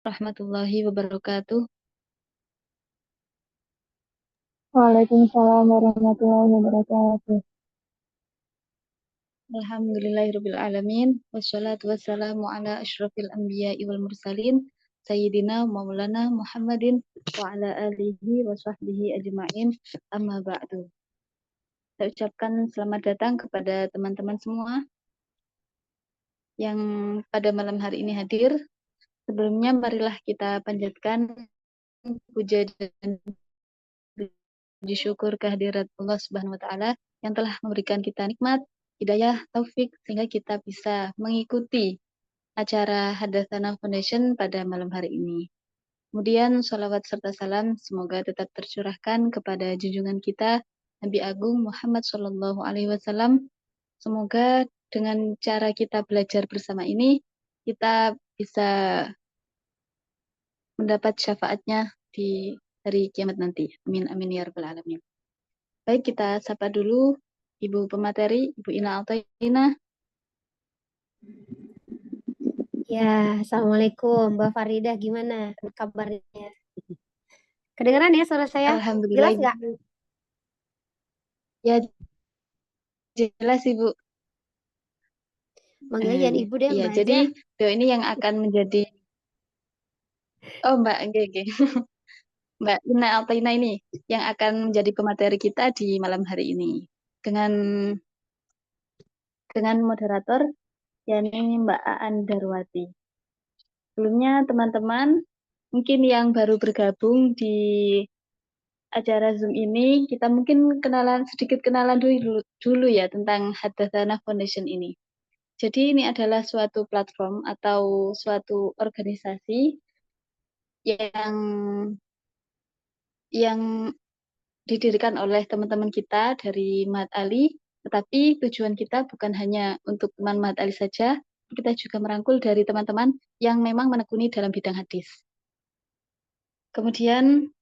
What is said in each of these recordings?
Warahmatullahi wabarakatuh. Waalaikumsalam warahmatullahi wabarakatuh. Alhamdulillahirabbil alamin. Wassalatu wassalamu ala asyrafil anbiya'i wal mursalin sayyidina maulana Muhammadin wa ala alihi wa sahbihi ajma'in. Amma ba'du. Saya ucapkan selamat datang kepada teman-teman semua yang pada malam hari ini hadir. Sebelumnya marilah kita panjatkan puja dan puji syukur kehadirat Allah Subhanahu wa taala yang telah memberikan kita nikmat, hidayah, taufik sehingga kita bisa mengikuti acara Hadatsana Foundation pada malam hari ini. Kemudian sholawat serta salam semoga tetap tercurahkan kepada junjungan kita Nabi Agung Muhammad Shallallahu Alaihi Wasallam. Semoga dengan cara kita belajar bersama ini kita bisa mendapat syafaatnya di hari kiamat nanti. Amin amin ya rabbal alamin. Baik, kita sapa dulu Ibu pemateri, Ibu Ina Altaina. Ya, Assalamualaikum Mbak Faridah, gimana kabarnya? Kedengeran ya suara saya? Alhamdulillah Jelas Ibu. nggak? Ya, jelas Ibu. Manggilnya jangan Ibu deh, Iya, Mbak jadi aja. beliau ini yang akan menjadi Mbak, oke. Mbak Ina Altaina ini yang akan menjadi pemateri kita di malam hari ini dengan moderator yakni Mbak Aan Darwati. Sebelumnya teman-teman mungkin yang baru bergabung di acara Zoom ini, kita mungkin sedikit kenalan dulu ya tentang Hadatsana Foundation ini. Jadi ini adalah suatu platform atau suatu organisasi yang didirikan oleh teman-teman kita dari Mahat Ali, tetapi tujuan kita bukan hanya untuk teman Mahat Ali saja, kita juga merangkul dari teman-teman yang memang menekuni dalam bidang hadis. Kemudian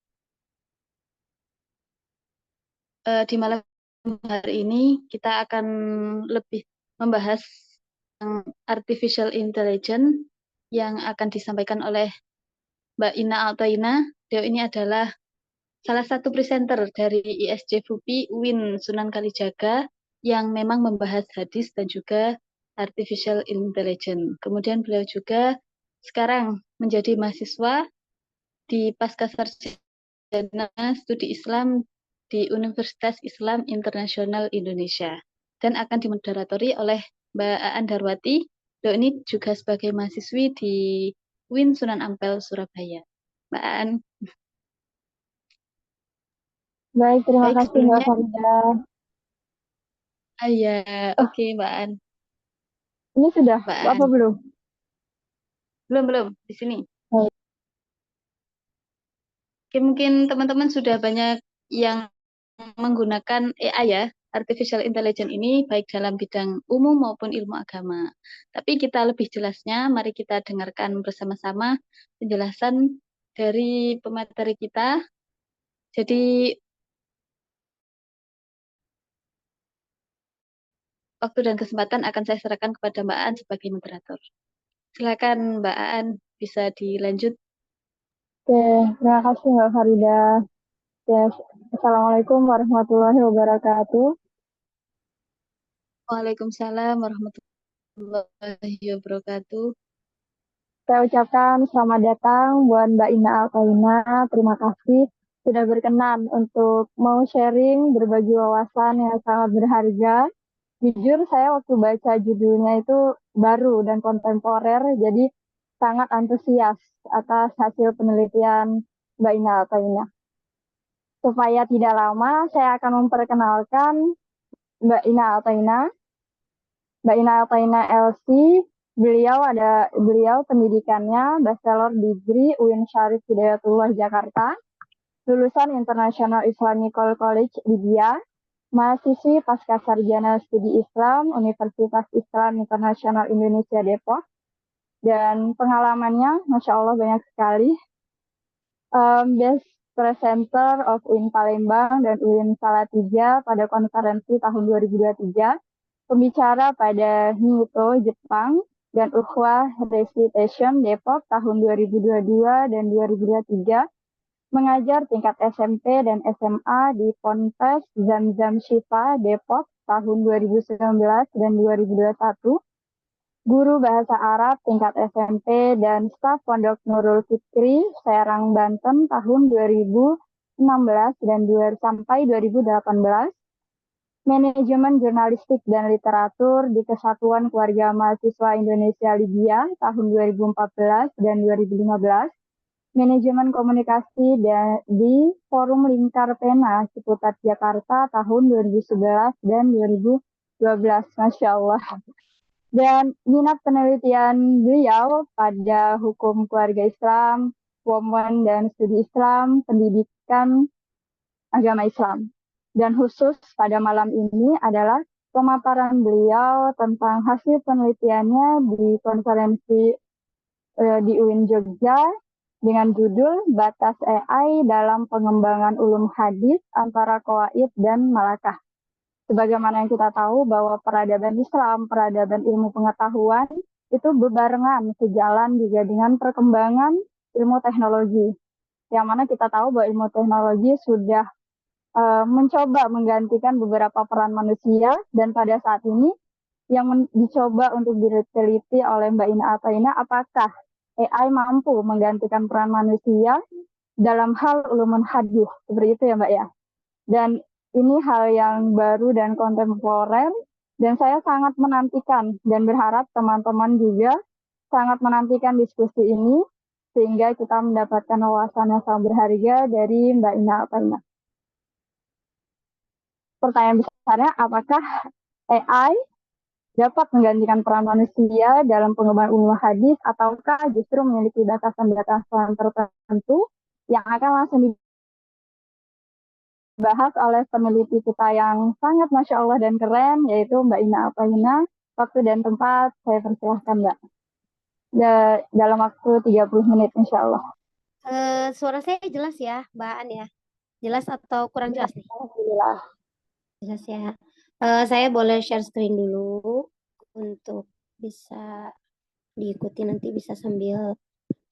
di malam hari ini kita akan lebih membahas tentang artificial intelligence yang akan disampaikan oleh Mbak Ina Altaina. Beliau ini adalah salah satu presenter dari ISC FUPI UIN Sunan Kalijaga yang memang membahas hadis dan juga artificial intelligence. Kemudian beliau juga sekarang menjadi mahasiswa di Pascasarjana Studi Islam di Universitas Islam Internasional Indonesia dan akan dimoderatori oleh Mbak Aan Darwati. Beliau ini juga sebagai mahasiswi di UIN Sunan Ampel Surabaya. Mbak Aan. Baik, terima Baik, kasih Mbak sebelumnya Faridah. ya, Oh, oke Mbak Aan. ini sudah Mbak apa Aan. belum? Belum di sini. Baik. Oke, mungkin teman-teman sudah banyak yang menggunakan AI ya, artificial intelligence ini baik dalam bidang umum maupun ilmu agama. Tapi kita lebih jelasnya, mari kita dengarkan bersama-sama penjelasan dari pemateri kita. Jadi waktu dan kesempatan akan saya serahkan kepada Mbak Aan sebagai moderator. Silakan Mbak Aan, bisa dilanjut. Oke, terima kasih Mbak Faridah. Ya, Assalamualaikum warahmatullahi wabarakatuh. Waalaikumsalam warahmatullahi wabarakatuh. Saya ucapkan selamat datang buat Mbak Ina Altaina. Terima kasih sudah berkenan untuk mau sharing berbagi wawasan yang sangat berharga. Jujur saya waktu baca judulnya itu baru dan kontemporer, jadi sangat antusias atas hasil penelitian Mbak Ina Altaina. Supaya tidak lama, saya akan memperkenalkan Mbak Ina Altaina. Mbak Ina Altaina LC, beliau pendidikannya Bachelor Degree UIN Syarif Hidayatullah Jakarta, lulusan International Islamical College Libya, mahasiswi Pascasarjana Studi Islam Universitas Islam Internasional Indonesia Depok, dan pengalamannya Masya Allah banyak sekali. Best Presenter of UIN Palembang dan UIN Salatiga pada konferensi tahun 2023, pembicara pada Nihito, Jepang, dan Ukhwah Recitation Depok tahun 2022 dan 2023, mengajar tingkat SMP dan SMA di Ponpes Zamzam Syifa Depok tahun 2019 dan 2021, guru bahasa Arab tingkat SMP dan staf Pondok Nurul Fikri Serang Banten tahun 2016 dan sampai 2018, manajemen jurnalistik dan literatur di Kesatuan Keluarga Mahasiswa Indonesia Libya tahun 2014 dan 2015, manajemen komunikasi di Forum Lingkar Pena Ciputat Jakarta tahun 2011 dan 2012. Masya Allah. Dan minat penelitian beliau pada hukum keluarga Islam, women dan studi Islam, pendidikan agama Islam. Dan khusus pada malam ini adalah pemaparan beliau tentang hasil penelitiannya di konferensi di UIN Jogja dengan judul Batas AI dalam Pengembangan Ulum Hadis antara Qawaid dan Malakah. Sebagaimana yang kita tahu bahwa peradaban Islam, peradaban ilmu pengetahuan itu berbarengan, sejalan juga dengan perkembangan ilmu teknologi. Yang mana kita tahu bahwa ilmu teknologi sudah mencoba menggantikan beberapa peran manusia, dan pada saat ini yang dicoba untuk diteliti oleh Mbak Ina Ataina, apakah AI mampu menggantikan peran manusia dalam hal ulumun hadis, seperti itu ya Mbak ya. Dan ini hal yang baru dan kontemporer, dan saya sangat menantikan dan berharap teman-teman juga sangat menantikan diskusi ini, sehingga kita mendapatkan wawasan yang sangat berharga dari Mbak Ina Ataina. Pertanyaan besarnya, apakah AI dapat menggantikan peran manusia dalam pengembangan ilmu hadis, ataukah justru memiliki batasan-batasan tertentu yang akan langsung dibahas oleh peneliti kita yang sangat Masya Allah dan keren, yaitu Mbak Ina Ataina. Waktu dan tempat saya persilahkan Mbak. Dalam waktu 30 menit insya Allah. Suara saya jelas ya, Mbak An ya? Jelas atau kurang jelas nih? Alhamdulillah. Jelas ya. Saya boleh share screen dulu untuk bisa diikuti, nanti bisa sambil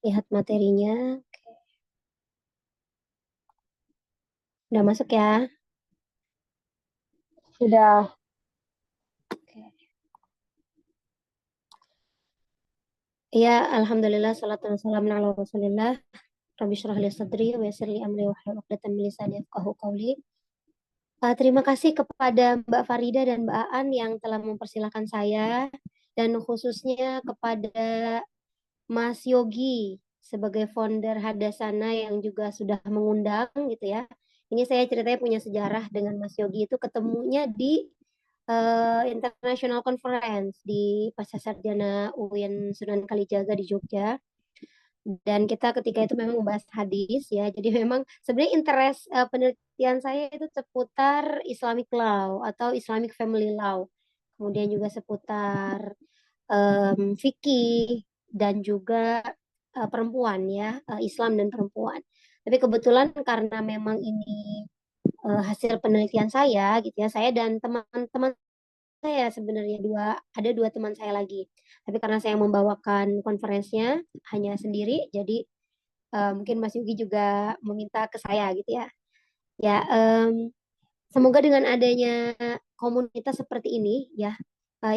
lihat materinya. Oke. Udah masuk ya? Sudah. Oke. Ya, alhamdulillah, salatu wassalamu ala Rasulillah. Rabbi syrah li sadri wa yassir li amri wahlul 'uqdatam min lisani yafqahu qawli. Terima kasih kepada Mbak Farida dan Mbak Aan yang telah mempersilahkan saya, dan khususnya kepada Mas Yogi sebagai founder Hadasana yang juga sudah mengundang gitu ya. Ini saya ceritanya punya sejarah dengan Mas Yogi, itu ketemunya di International Conference di Pasca Sarjana UIN Sunan Kalijaga di Jogja. Dan kita ketika itu memang membahas hadis ya, jadi memang sebenarnya interest penelitian saya itu seputar Islamic Law atau Islamic Family Law, kemudian juga seputar fikih dan juga perempuan ya, Islam dan perempuan. Tapi kebetulan karena memang ini hasil penelitian saya gitu ya, saya dan teman-teman saya sebenarnya ada dua teman saya lagi. Tapi karena saya membawakan konferensinya hanya sendiri, jadi mungkin Mas Yugi juga meminta ke saya gitu ya. Ya, semoga dengan adanya komunitas seperti ini ya,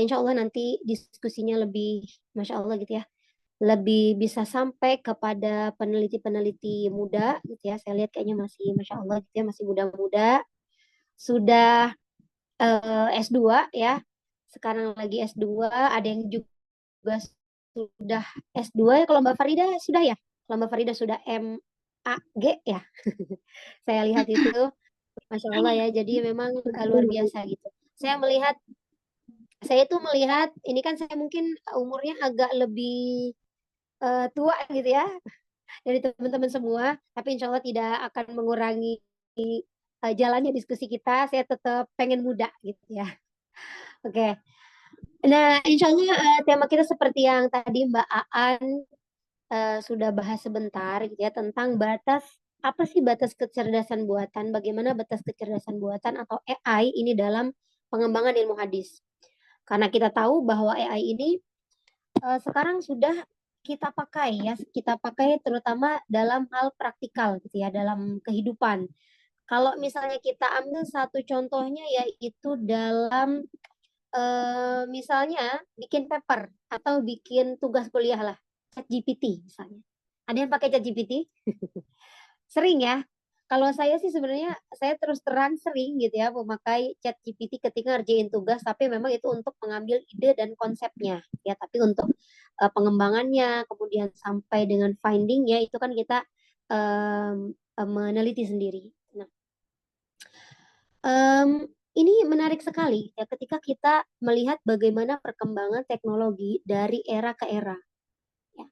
insya Allah nanti diskusinya lebih, Masya Allah gitu ya, lebih bisa sampai kepada peneliti-peneliti muda gitu ya. Saya lihat kayaknya masih, Masya Allah gitu ya, masih muda-muda, sudah S2 ya. Sekarang lagi S2, ada yang juga sudah S2 ya. Kalau Mbak Farida sudah ya? Kalau Mbak Farida sudah MAG ya. Saya lihat itu, Masya Allah ya. Jadi memang luar biasa gitu. Saya itu melihat, ini kan saya mungkin umurnya agak lebih tua gitu ya dari teman-teman semua, tapi insya Allah tidak akan mengurangi jalannya diskusi kita. Saya tetap pengen muda gitu ya. Oke. Nah, insya Allah tema kita seperti yang tadi Mbak Aan sudah bahas sebentar gitu ya, tentang apa sih batas kecerdasan buatan, bagaimana batas kecerdasan buatan atau AI ini dalam pengembangan ilmu hadis. Karena kita tahu bahwa AI ini sekarang sudah kita pakai ya, kita pakai terutama dalam hal praktikal gitu ya, dalam kehidupan. Kalau misalnya kita ambil satu contohnya yaitu dalam misalnya bikin paper atau bikin tugas kuliah lah, ChatGPT misalnya. Ada yang pakai ChatGPT? Sering ya. Kalau saya sih sebenarnya saya terus terang sering gitu ya memakai ChatGPT ketika ngerjain tugas, tapi memang itu untuk mengambil ide dan konsepnya ya. Tapi untuk pengembangannya, kemudian sampai dengan findingnya itu kan kita meneliti sendiri. Nah, ini menarik sekali ya ketika kita melihat bagaimana perkembangan teknologi dari era ke era. Ya.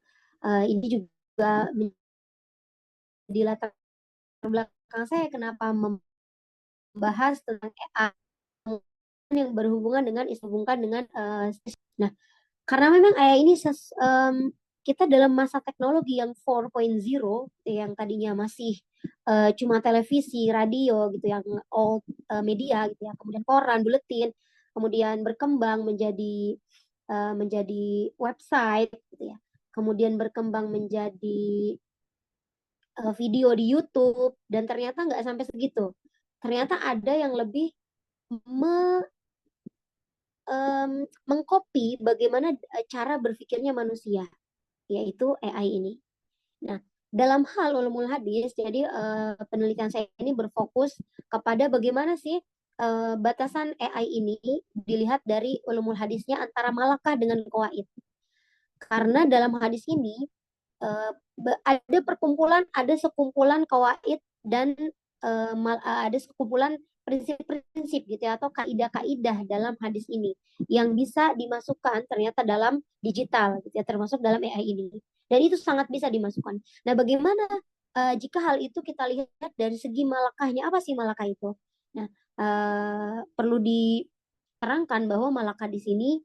Ini juga menjadi latar belakang saya kenapa membahas tentang AI yang berhubungan dengan dihubungkan dengan nah, karena memang AI ini kita dalam masa teknologi yang 4.0 yang tadinya masih cuma televisi, radio gitu yang old media gitu ya, kemudian koran, buletin, kemudian berkembang menjadi website gitu ya. Kemudian berkembang menjadi video di YouTube dan ternyata nggak sampai segitu. Ternyata ada yang lebih mengcopy bagaimana cara berpikirnya manusia, yaitu AI ini. Nah, dalam hal ulumul hadis, jadi penelitian saya ini berfokus kepada bagaimana sih batasan AI ini dilihat dari ulumul hadisnya antara malakah dengan qawaid. Karena dalam hadis ini ada sekumpulan qawaid dan ada sekumpulan prinsip-prinsip gitu ya, atau kaidah-kaidah dalam hadis ini yang bisa dimasukkan ternyata dalam digital gitu ya, termasuk dalam AI ini. Dan itu sangat bisa dimasukkan. Nah, bagaimana jika hal itu kita lihat dari segi malakahnya, apa sih malakah itu? Nah, perlu diterangkan bahwa malakah di sini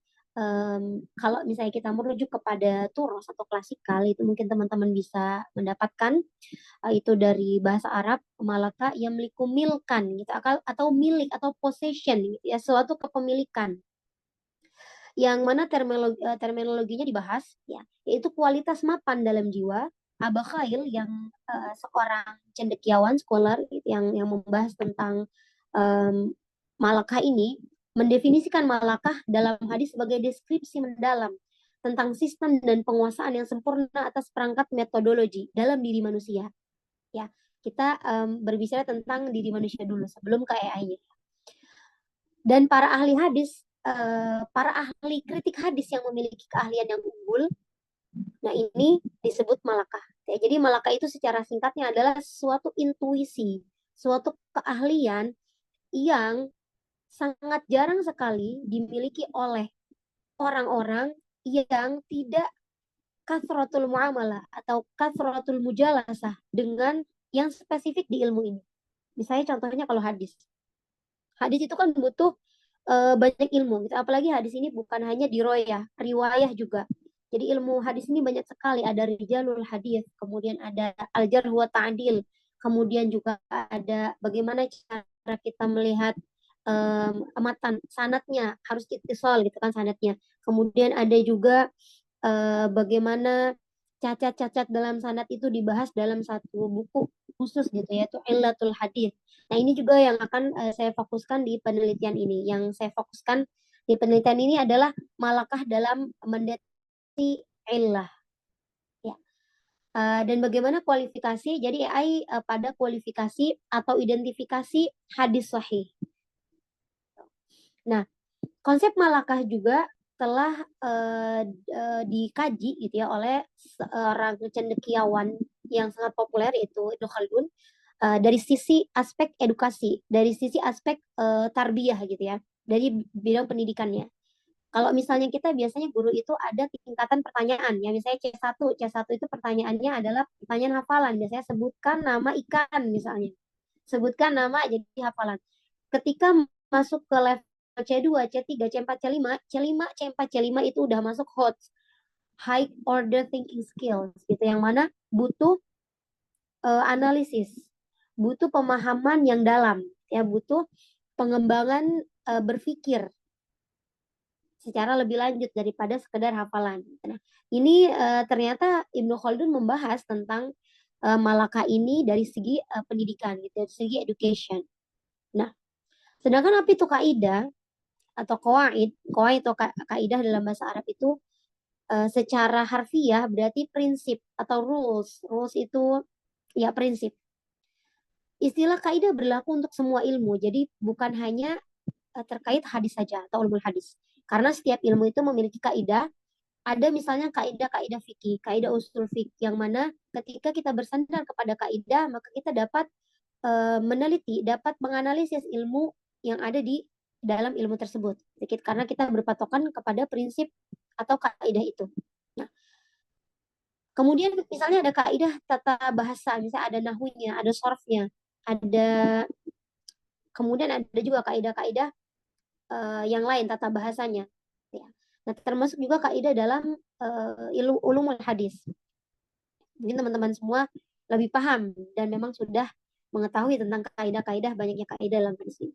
kalau misalnya kita merujuk kepada turos atau klasikal itu mungkin teman-teman bisa mendapatkan itu dari bahasa Arab malaka yang memiliki milkan gitu atau milik atau possession gitu ya, suatu kepemilikan yang mana terminologinya dibahas ya, yaitu kualitas mapan dalam jiwa. Abakhail yang seorang cendekiawan scholar gitu, yang membahas tentang malakah ini mendefinisikan malakah dalam hadis sebagai deskripsi mendalam tentang sistem dan penguasaan yang sempurna atas perangkat metodologi dalam diri manusia. Ya, kita berbicara tentang diri manusia dulu sebelum ke AI-nya. Dan para ahli hadis, para ahli kritik hadis yang memiliki keahlian yang unggul, nah ini disebut malakah. Ya, jadi malakah itu secara singkatnya adalah suatu intuisi, suatu keahlian yang sangat jarang sekali dimiliki oleh orang-orang yang tidak kathratul muamalah atau kathratul mujalasah dengan yang spesifik di ilmu ini. Misalnya contohnya kalau hadis. Hadis itu kan butuh banyak ilmu gitu. Apalagi hadis ini bukan hanya riwayah juga. Jadi ilmu hadis ini banyak sekali. Ada rijalul hadis, kemudian ada al-jarh wa ta'dil, kemudian juga ada bagaimana cara kita melihat amatan sanatnya harus ittisal gitu kan sanatnya. Kemudian ada juga bagaimana cacat-cacat dalam sanad itu dibahas dalam satu buku khusus gitu ya, itu Illatul Hadis. Nah, ini juga yang akan saya fokuskan di penelitian ini. Yang saya fokuskan di penelitian ini adalah malakah dalam mendeteksi illah. Ya. Dan bagaimana kualifikasi, jadi AI pada kualifikasi atau identifikasi hadis sahih. Nah, konsep malakah juga telah dikaji gitu ya oleh seorang cendekiawan yang sangat populer yaitu Ibnu Khaldun dari sisi aspek edukasi, dari sisi aspek tarbiyah gitu ya, dari bidang pendidikannya. Kalau misalnya kita biasanya guru itu ada tingkatan pertanyaan ya, misalnya C1. C1 itu pertanyaannya adalah pertanyaan hafalan, biasanya sebutkan nama ikan misalnya. Sebutkan nama jadi hafalan. Ketika masuk ke level C2, C3, C4, C5, C5, C4, C5 itu udah masuk high order thinking skills gitu yang mana butuh analisis, butuh pemahaman yang dalam, ya butuh pengembangan berpikir secara lebih lanjut daripada sekedar hafalan. Nah, ini ternyata Ibnu Khaldun membahas tentang Malaka ini dari segi pendidikan, gitu, dari segi education. Nah, sedangkan apa itu kaidah atau qawaid? Qawaid atau kaidah dalam bahasa Arab itu secara harfiah berarti prinsip atau rules. Rules itu ya prinsip. Istilah kaidah berlaku untuk semua ilmu. Jadi bukan hanya terkait hadis saja atau ulumul hadis. Karena setiap ilmu itu memiliki kaidah. Ada misalnya kaidah-kaidah fikih, kaidah usul fikih yang mana ketika kita bersandar kepada kaidah maka kita dapat meneliti, dapat menganalisis ilmu yang ada di dalam ilmu tersebut. Karena kita berpatokan kepada prinsip atau kaidah itu. Nah, kemudian misalnya ada kaidah tata bahasa, misalnya ada nahwinya, ada sorfnya, ada kemudian ada juga kaidah-kaidah yang lain tata bahasanya. Ya. Nah, termasuk juga kaidah dalam ulumul hadis. Mungkin teman-teman semua lebih paham dan memang sudah mengetahui tentang kaidah-kaidah, banyaknya kaidah dalam hadis ini.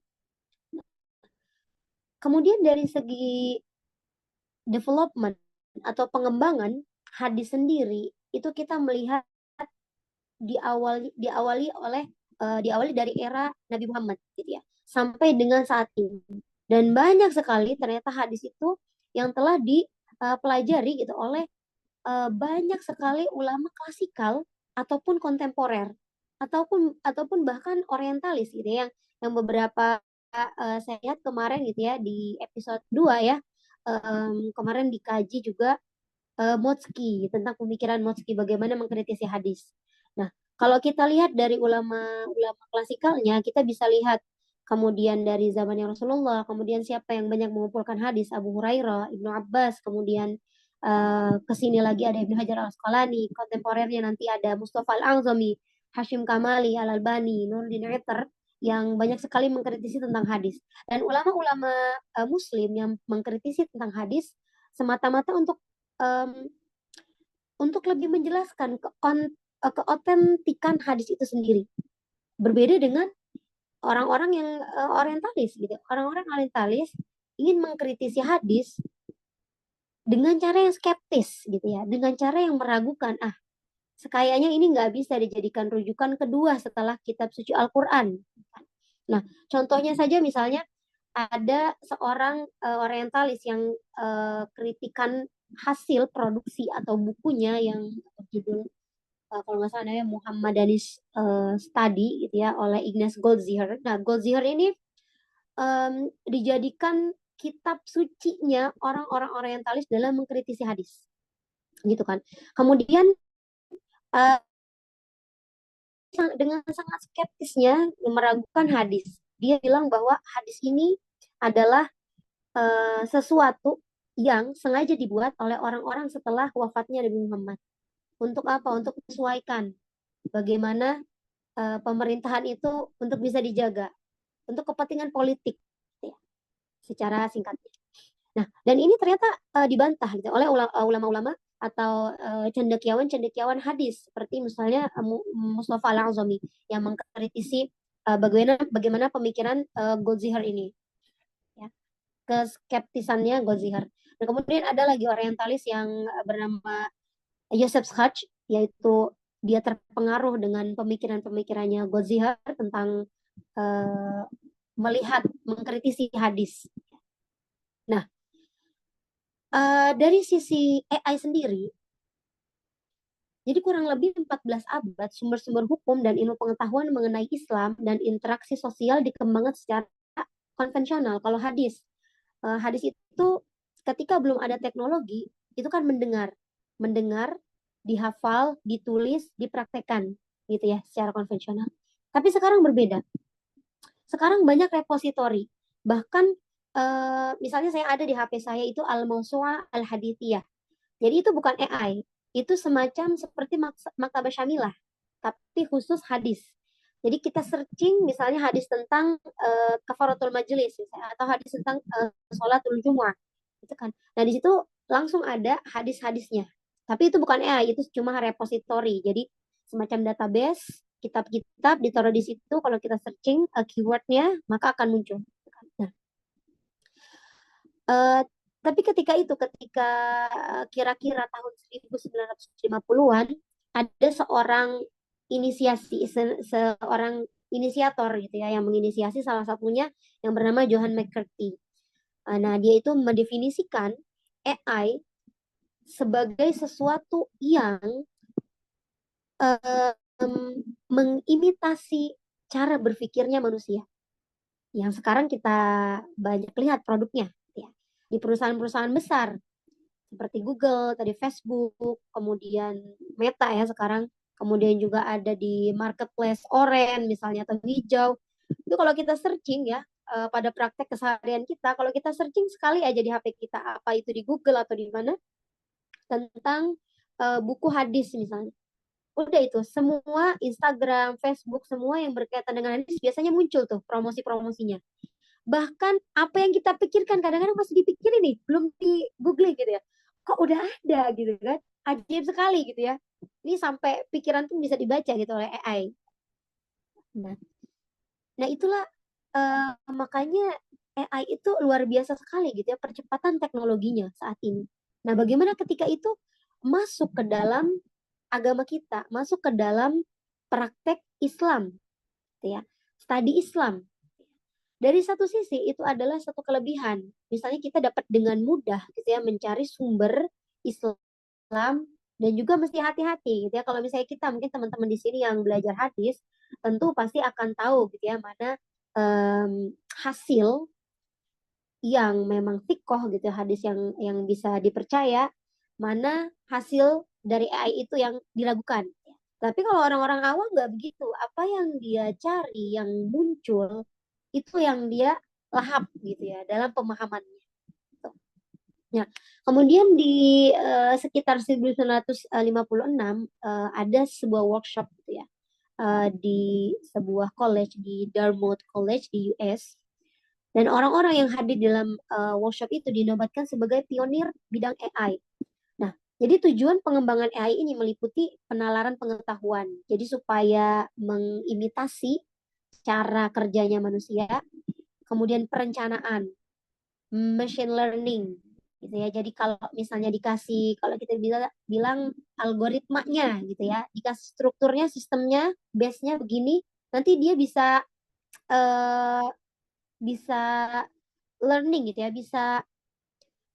Kemudian dari segi development atau pengembangan hadis sendiri itu kita melihat diawali dari era Nabi Muhammad gitu ya sampai dengan saat ini, dan banyak sekali ternyata hadis itu yang telah dipelajari gitu oleh banyak sekali ulama klasikal ataupun kontemporer ataupun bahkan orientalis gitu ya, yang beberapa saya lihat kemarin gitu ya di episode 2 ya, kemarin dikaji juga Motsky, tentang pemikiran Motsky bagaimana mengkritisi hadis. Nah, kalau kita lihat dari ulama klasikalnya, kita bisa lihat kemudian dari zamannya Rasulullah, kemudian siapa yang banyak mengumpulkan hadis, Abu Hurairah, Ibnu Abbas, kemudian kesini lagi ada Ibnu Hajar Al-Asqalani, kontemporernya nanti ada Mustafa Al-Azami, Hashim Kamali, Al-Albani, Nuruddin Itter, yang banyak sekali mengkritisi tentang hadis. Dan ulama-ulama Muslim yang mengkritisi tentang hadis semata-mata untuk lebih menjelaskan keotentikan hadis itu sendiri. Berbeda dengan orang-orang yang orientalis gitu. Orang-orang orientalis ingin mengkritisi hadis dengan cara yang skeptis gitu ya, dengan cara yang meragukan. Sekayaknya ini nggak bisa dijadikan rujukan kedua setelah kitab suci Al-Quran. Nah, contohnya saja misalnya ada seorang orientalis yang kritikan hasil produksi atau bukunya yang berjudul kalau nggak salah namanya Muhammadani's Study gitu ya oleh Ignaz Goldziher. Nah, Goldziher ini dijadikan kitab sucinya orang-orang orientalis dalam mengkritisi hadis, gitu kan. Kemudian dengan sangat skeptisnya meragukan hadis, dia bilang bahwa hadis ini adalah sesuatu yang sengaja dibuat oleh orang-orang setelah wafatnya Nabi Muhammad. Untuk apa? Untuk menyesuaikan bagaimana pemerintahan itu untuk bisa dijaga, untuk kepentingan politik, ya, secara singkatnya. Nah, dan ini ternyata dibantah gitu, oleh ulama-ulama atau cendekiawan hadis, seperti misalnya Mustafa Al-Azami yang mengkritisi bagaimana pemikiran Goldziher ini. Keskeptisannya Goldziher. Nah, kemudian ada lagi orientalis yang bernama Joseph Schach, yaitu dia terpengaruh dengan pemikiran-pemikirannya Goldziher tentang melihat, mengkritisi hadis. Nah, dari sisi AI sendiri, jadi kurang lebih 14 abad sumber-sumber hukum dan ilmu pengetahuan mengenai Islam dan interaksi sosial dikembangkan secara konvensional. Kalau hadis itu ketika belum ada teknologi itu kan mendengar, dihafal, ditulis, dipraktekkan gitu ya secara konvensional. Tapi sekarang berbeda. Sekarang banyak repositori. Bahkan misalnya saya ada di HP saya itu Al-Mawsu'ah Al-Hadithiyah. Jadi itu bukan AI, itu semacam seperti maktabah syamilah, tapi khusus hadis. Jadi kita searching misalnya hadis tentang kafaratul majelis atau hadis tentang sholatul jumu'ah, gitu kan. Nah, di situ langsung ada hadis-hadisnya. Tapi itu bukan AI, itu cuma repository. Jadi semacam database, kitab-kitab ditaruh di situ, kalau kita searching keywordnya maka akan muncul. Nah, Tapi ketika kira-kira tahun 1950-an ada seorang seorang inisiator gitu ya yang menginisiasi, salah satunya yang bernama Johan McCarthy. Nah, dia itu mendefinisikan AI sebagai sesuatu yang mengimitasi cara berpikirnya manusia. Yang sekarang kita banyak lihat produknya ya, di perusahaan-perusahaan besar seperti Google, tadi Facebook, kemudian Meta ya sekarang, kemudian juga ada di marketplace Oren misalnya atau hijau. Itu kalau kita searching ya, pada praktek keseharian kita, kalau kita searching sekali aja di HP kita, apa itu di Google atau di mana, tentang buku hadis misalnya. Udah itu, semua Instagram, Facebook, semua yang berkaitan dengan hadis biasanya muncul tuh promosi-promosinya. Bahkan apa yang kita pikirkan kadang-kadang masih dipikirin nih, belum di Google gitu ya. Kok udah ada gitu kan? Ajaib sekali gitu ya. Ini sampai pikiran tuh bisa dibaca gitu oleh AI. Nah, nah itulah makanya AI itu luar biasa sekali gitu ya percepatan teknologinya saat ini. Nah, bagaimana ketika itu masuk ke dalam agama kita, masuk ke dalam praktek Islam, gitu ya, studi Islam. Dari satu sisi itu adalah satu kelebihan. Misalnya kita dapat dengan mudah gitu ya mencari sumber Islam, dan juga mesti hati-hati gitu ya. Kalau misalnya kita mungkin teman-teman di sini yang belajar hadis, tentu pasti akan tahu gitu ya mana hasil yang memang fikoh gitu, hadis yang bisa dipercaya, mana hasil dari AI itu yang diragukan. Tapi kalau orang-orang awam nggak begitu, apa yang dia cari, yang muncul itu yang dia lahap gitu ya dalam pemahamannya. Ya, kemudian di sekitar 1956 ada sebuah workshop gitu ya di sebuah college di Dartmouth College di US. Dan orang-orang yang hadir dalam workshop itu dinobatkan sebagai pionir bidang AI. Nah, jadi tujuan pengembangan AI ini meliputi penalaran pengetahuan. Jadi supaya mengimitasi cara kerjanya manusia, kemudian perencanaan, machine learning, gitu ya. Jadi kalau misalnya kalau kita bilang algoritmanya, gitu ya, dikasih strukturnya, sistemnya, base-nya begini, nanti dia bisa uh, bisa learning gitu ya, bisa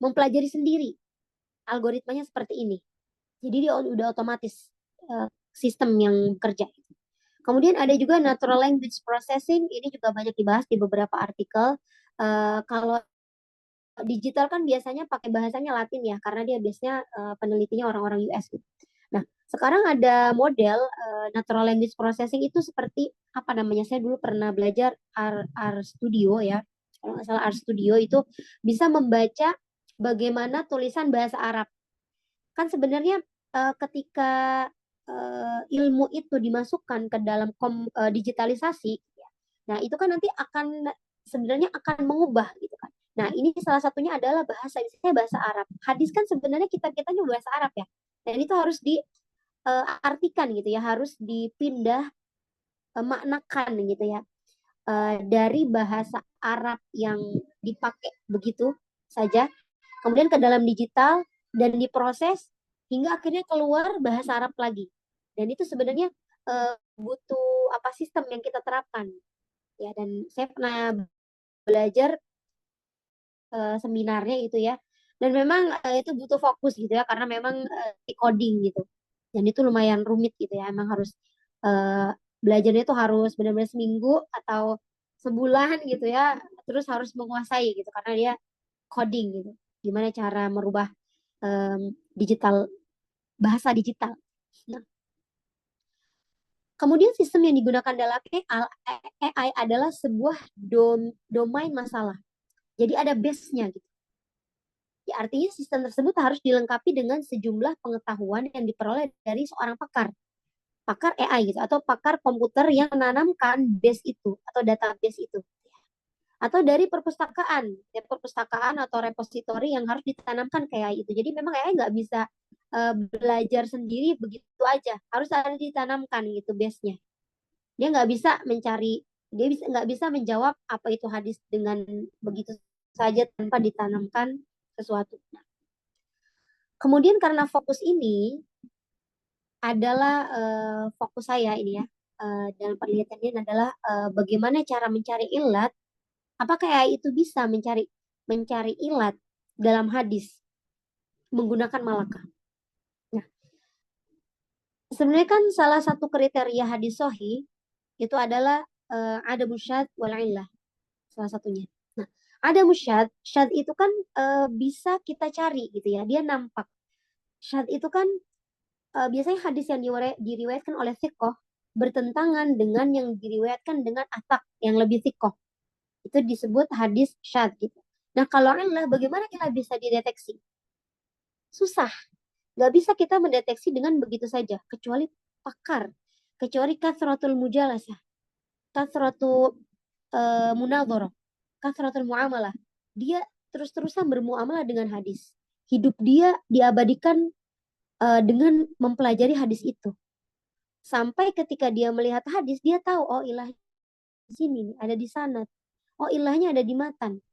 mempelajari sendiri algoritmanya seperti ini. Jadi dia udah otomatis sistem yang bekerja. Kemudian ada juga natural language processing, ini juga banyak dibahas di beberapa artikel. Kalau digital kan biasanya pakai bahasanya Latin ya, karena dia biasanya penelitinya orang-orang US gitu. Nah, sekarang ada model natural language processing itu seperti apa namanya? Saya dulu pernah belajar RStudio ya. Kalau nggak salah RStudio itu bisa membaca bagaimana tulisan bahasa Arab. Kan sebenarnya ketika ilmu itu dimasukkan ke dalam digitalisasi, ya, nah itu kan nanti sebenarnya akan mengubah gitu kan. Nah, ini salah satunya adalah misalnya bahasa Arab. Hadis kan sebenarnya kita-kitanya bahasa Arab ya. Dan itu harus diartikan gitu ya, harus dipindah maknakan gitu ya. Dari bahasa Arab yang dipakai begitu saja, kemudian ke dalam digital dan diproses hingga akhirnya keluar bahasa Arab lagi. Dan itu sebenarnya butuh sistem yang kita terapkan. Ya, dan saya pernah belajar seminarnya itu ya. Dan memang itu butuh fokus gitu ya, karena memang coding gitu. Dan itu lumayan rumit gitu ya. Emang harus belajarnya itu harus benar-benar seminggu atau sebulan gitu ya. Terus harus menguasai gitu, karena dia coding gitu. Gimana cara merubah bahasa digital. Nah, kemudian sistem yang digunakan dalam AI adalah sebuah domain masalah. Jadi ada base-nya gitu. Ya, artinya sistem tersebut harus dilengkapi dengan sejumlah pengetahuan yang diperoleh dari seorang pakar AI gitu, atau pakar komputer yang menanamkan base itu atau database itu, atau dari perpustakaan atau repositori yang harus ditanamkan ke AI itu. Jadi memang AI nggak bisa belajar sendiri begitu aja, harus ada ditanamkan gitu base-nya. Dia nggak bisa nggak bisa menjawab apa itu hadis dengan begitu saja tanpa ditanamkan sesuatu. Nah, kemudian karena fokus ini adalah fokus saya ini ya, dalam penelitian ini adalah bagaimana cara mencari ilat. Apakah AI itu bisa mencari ilat dalam hadis menggunakan malakah? Nah, sebenarnya kan salah satu kriteria hadis sahih itu adalah ada musyad wal illah, salah satunya. Nah, ada musyad, syad itu kan bisa kita cari gitu ya, dia nampak. Syad itu kan biasanya hadis yang diriwayatkan oleh thiqah bertentangan dengan yang diriwayatkan dengan atak yang lebih thiqah. Itu disebut hadis syad gitu. Nah, kalau illah, bagaimana kita bisa dideteksi? Susah. Nggak bisa kita mendeteksi dengan begitu saja, kecuali pakar, kecuali kathratul mujalasah, kathratu munadharah, kathratul muamalah. Dia terus-terusan bermuamalah dengan hadis. Hidup dia diabadikan dengan mempelajari hadis itu. Sampai ketika dia melihat hadis, dia tahu, oh ilah di sini, ada di sana. Oh ilahnya ada di matan.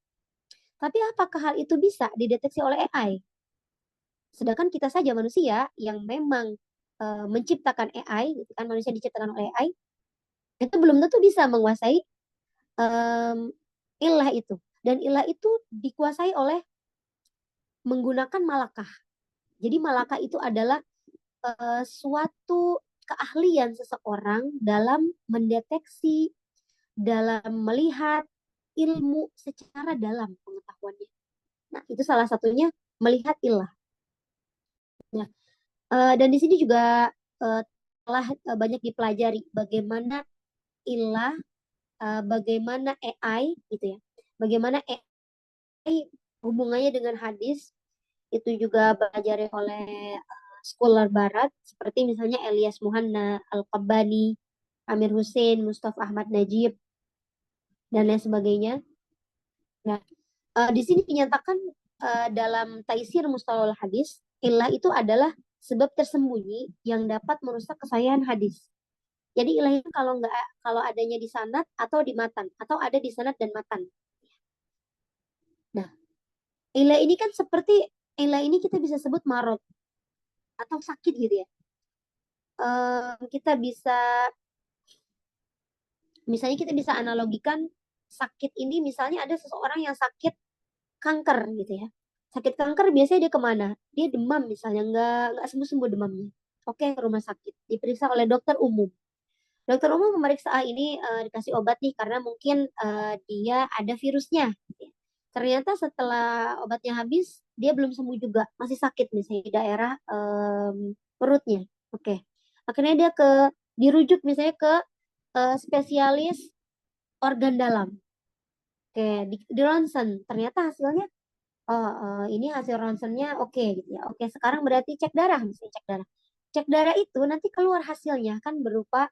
Tapi apakah hal itu bisa dideteksi oleh AI? Sedangkan kita saja manusia yang memang menciptakan AI, gitu kan, manusia diciptakan oleh AI, itu belum tentu bisa menguasai ilah itu. Dan ilah itu dikuasai oleh menggunakan malakah. Jadi malakah itu adalah suatu keahlian seseorang dalam mendeteksi, dalam melihat ilmu secara dalam pengetahuannya. Nah, itu salah satunya melihat ilah. Nah, dan di sini juga telah banyak dipelajari bagaimana ilah, bagaimana AI gitu ya, bagaimana AI hubungannya dengan hadis, itu juga belajar oleh scholar barat seperti misalnya Elias Muhanna, Al-Qabbani, Amir Hussein, Mustafa Ahmad Najib, dan lain sebagainya. Nah, di sini dinyatakan dalam Taisir Mustalahul Hadis, ilah itu adalah sebab tersembunyi yang dapat merusak kesahihan hadis. Jadi ilah itu kalau adanya di sanad atau di matan, atau ada di sanad dan matan. Nah, ilah ini kan seperti ilah ini kita bisa sebut marot atau sakit gitu ya. Kita bisa misalnya kita bisa analogikan sakit ini, misalnya ada seseorang yang sakit kanker gitu ya. Sakit kanker biasanya dia kemana? Dia demam misalnya, nggak sembuh-sembuh demamnya. Oke, ke rumah sakit. Diperiksa oleh dokter umum. Dokter umum memeriksa, ini dikasih obat nih karena mungkin dia ada virusnya. Gitu ya. Ternyata setelah obatnya habis, dia belum sembuh juga. Masih sakit misalnya di daerah perutnya. Oke. Akhirnya dia dirujuk misalnya ke spesialis organ dalam. Oke, di ronsen. Ternyata hasilnya, oh, ini hasil ronsennya oke gitu ya. Oke, sekarang berarti cek darah, misalnya cek darah. Cek darah itu nanti keluar hasilnya kan berupa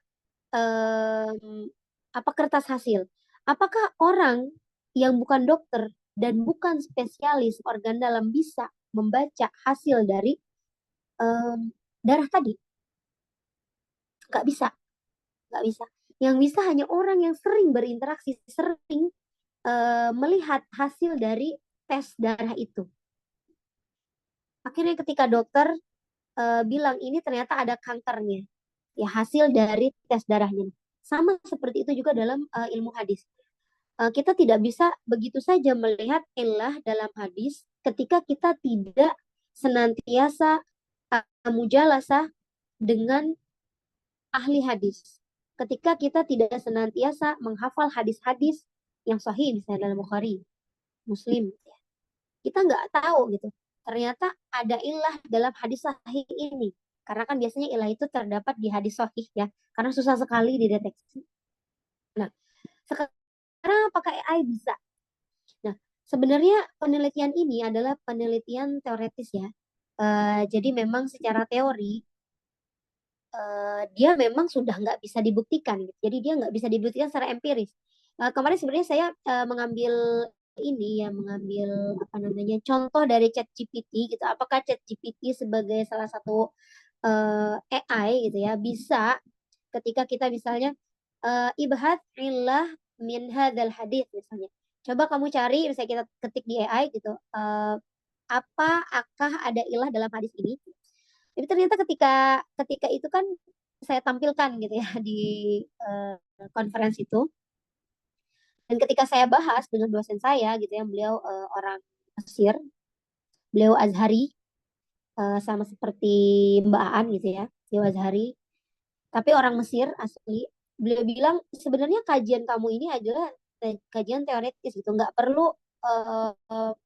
apa, kertas hasil. Apakah orang yang bukan dokter dan bukan spesialis organ dalam bisa membaca hasil dari darah tadi? Nggak bisa, nggak bisa. Yang bisa hanya orang yang sering berinteraksi, sering melihat hasil dari tes darah itu. Akhirnya ketika dokter bilang ini ternyata ada kankernya, ya hasil dari tes darahnya. Sama seperti itu juga dalam ilmu hadis. Kita tidak bisa begitu saja melihat illah dalam hadis ketika kita tidak senantiasa mujalasah dengan ahli hadis. Ketika kita tidak senantiasa menghafal hadis-hadis yang sahih, misalnya dalam Bukhari, Muslim, kita nggak tahu gitu. Ternyata ada ilah dalam hadis sahih ini. Karena kan biasanya ilah itu terdapat di hadis sahih ya. Karena susah sekali dideteksi. Nah, sekarang apakah AI bisa? Nah, sebenarnya penelitian ini adalah penelitian teoretis ya. Jadi memang secara teori dia memang sudah nggak bisa dibuktikan gitu. Jadi dia nggak bisa dibuktikan secara empiris. Kemarin sebenarnya saya mengambil apa namanya, contoh dari ChatGPT gitu. Apakah ChatGPT sebagai salah satu AI gitu ya bisa ketika kita misalnya ibhat illah min hadzal hadits misalnya. Coba kamu cari, misalnya kita ketik di AI gitu, apakah ada ilah dalam hadis ini? Tapi ternyata ketika ketika itu kan saya tampilkan gitu ya di konferensi itu, dan ketika saya bahas dengan dosen saya gitu ya, beliau orang Mesir, beliau Azhari, sama seperti Mbak Aan gitu ya, beliau Azhari, tapi orang Mesir asli. Beliau bilang sebenarnya kajian kamu ini adalah kajian teoritis gitu, nggak perlu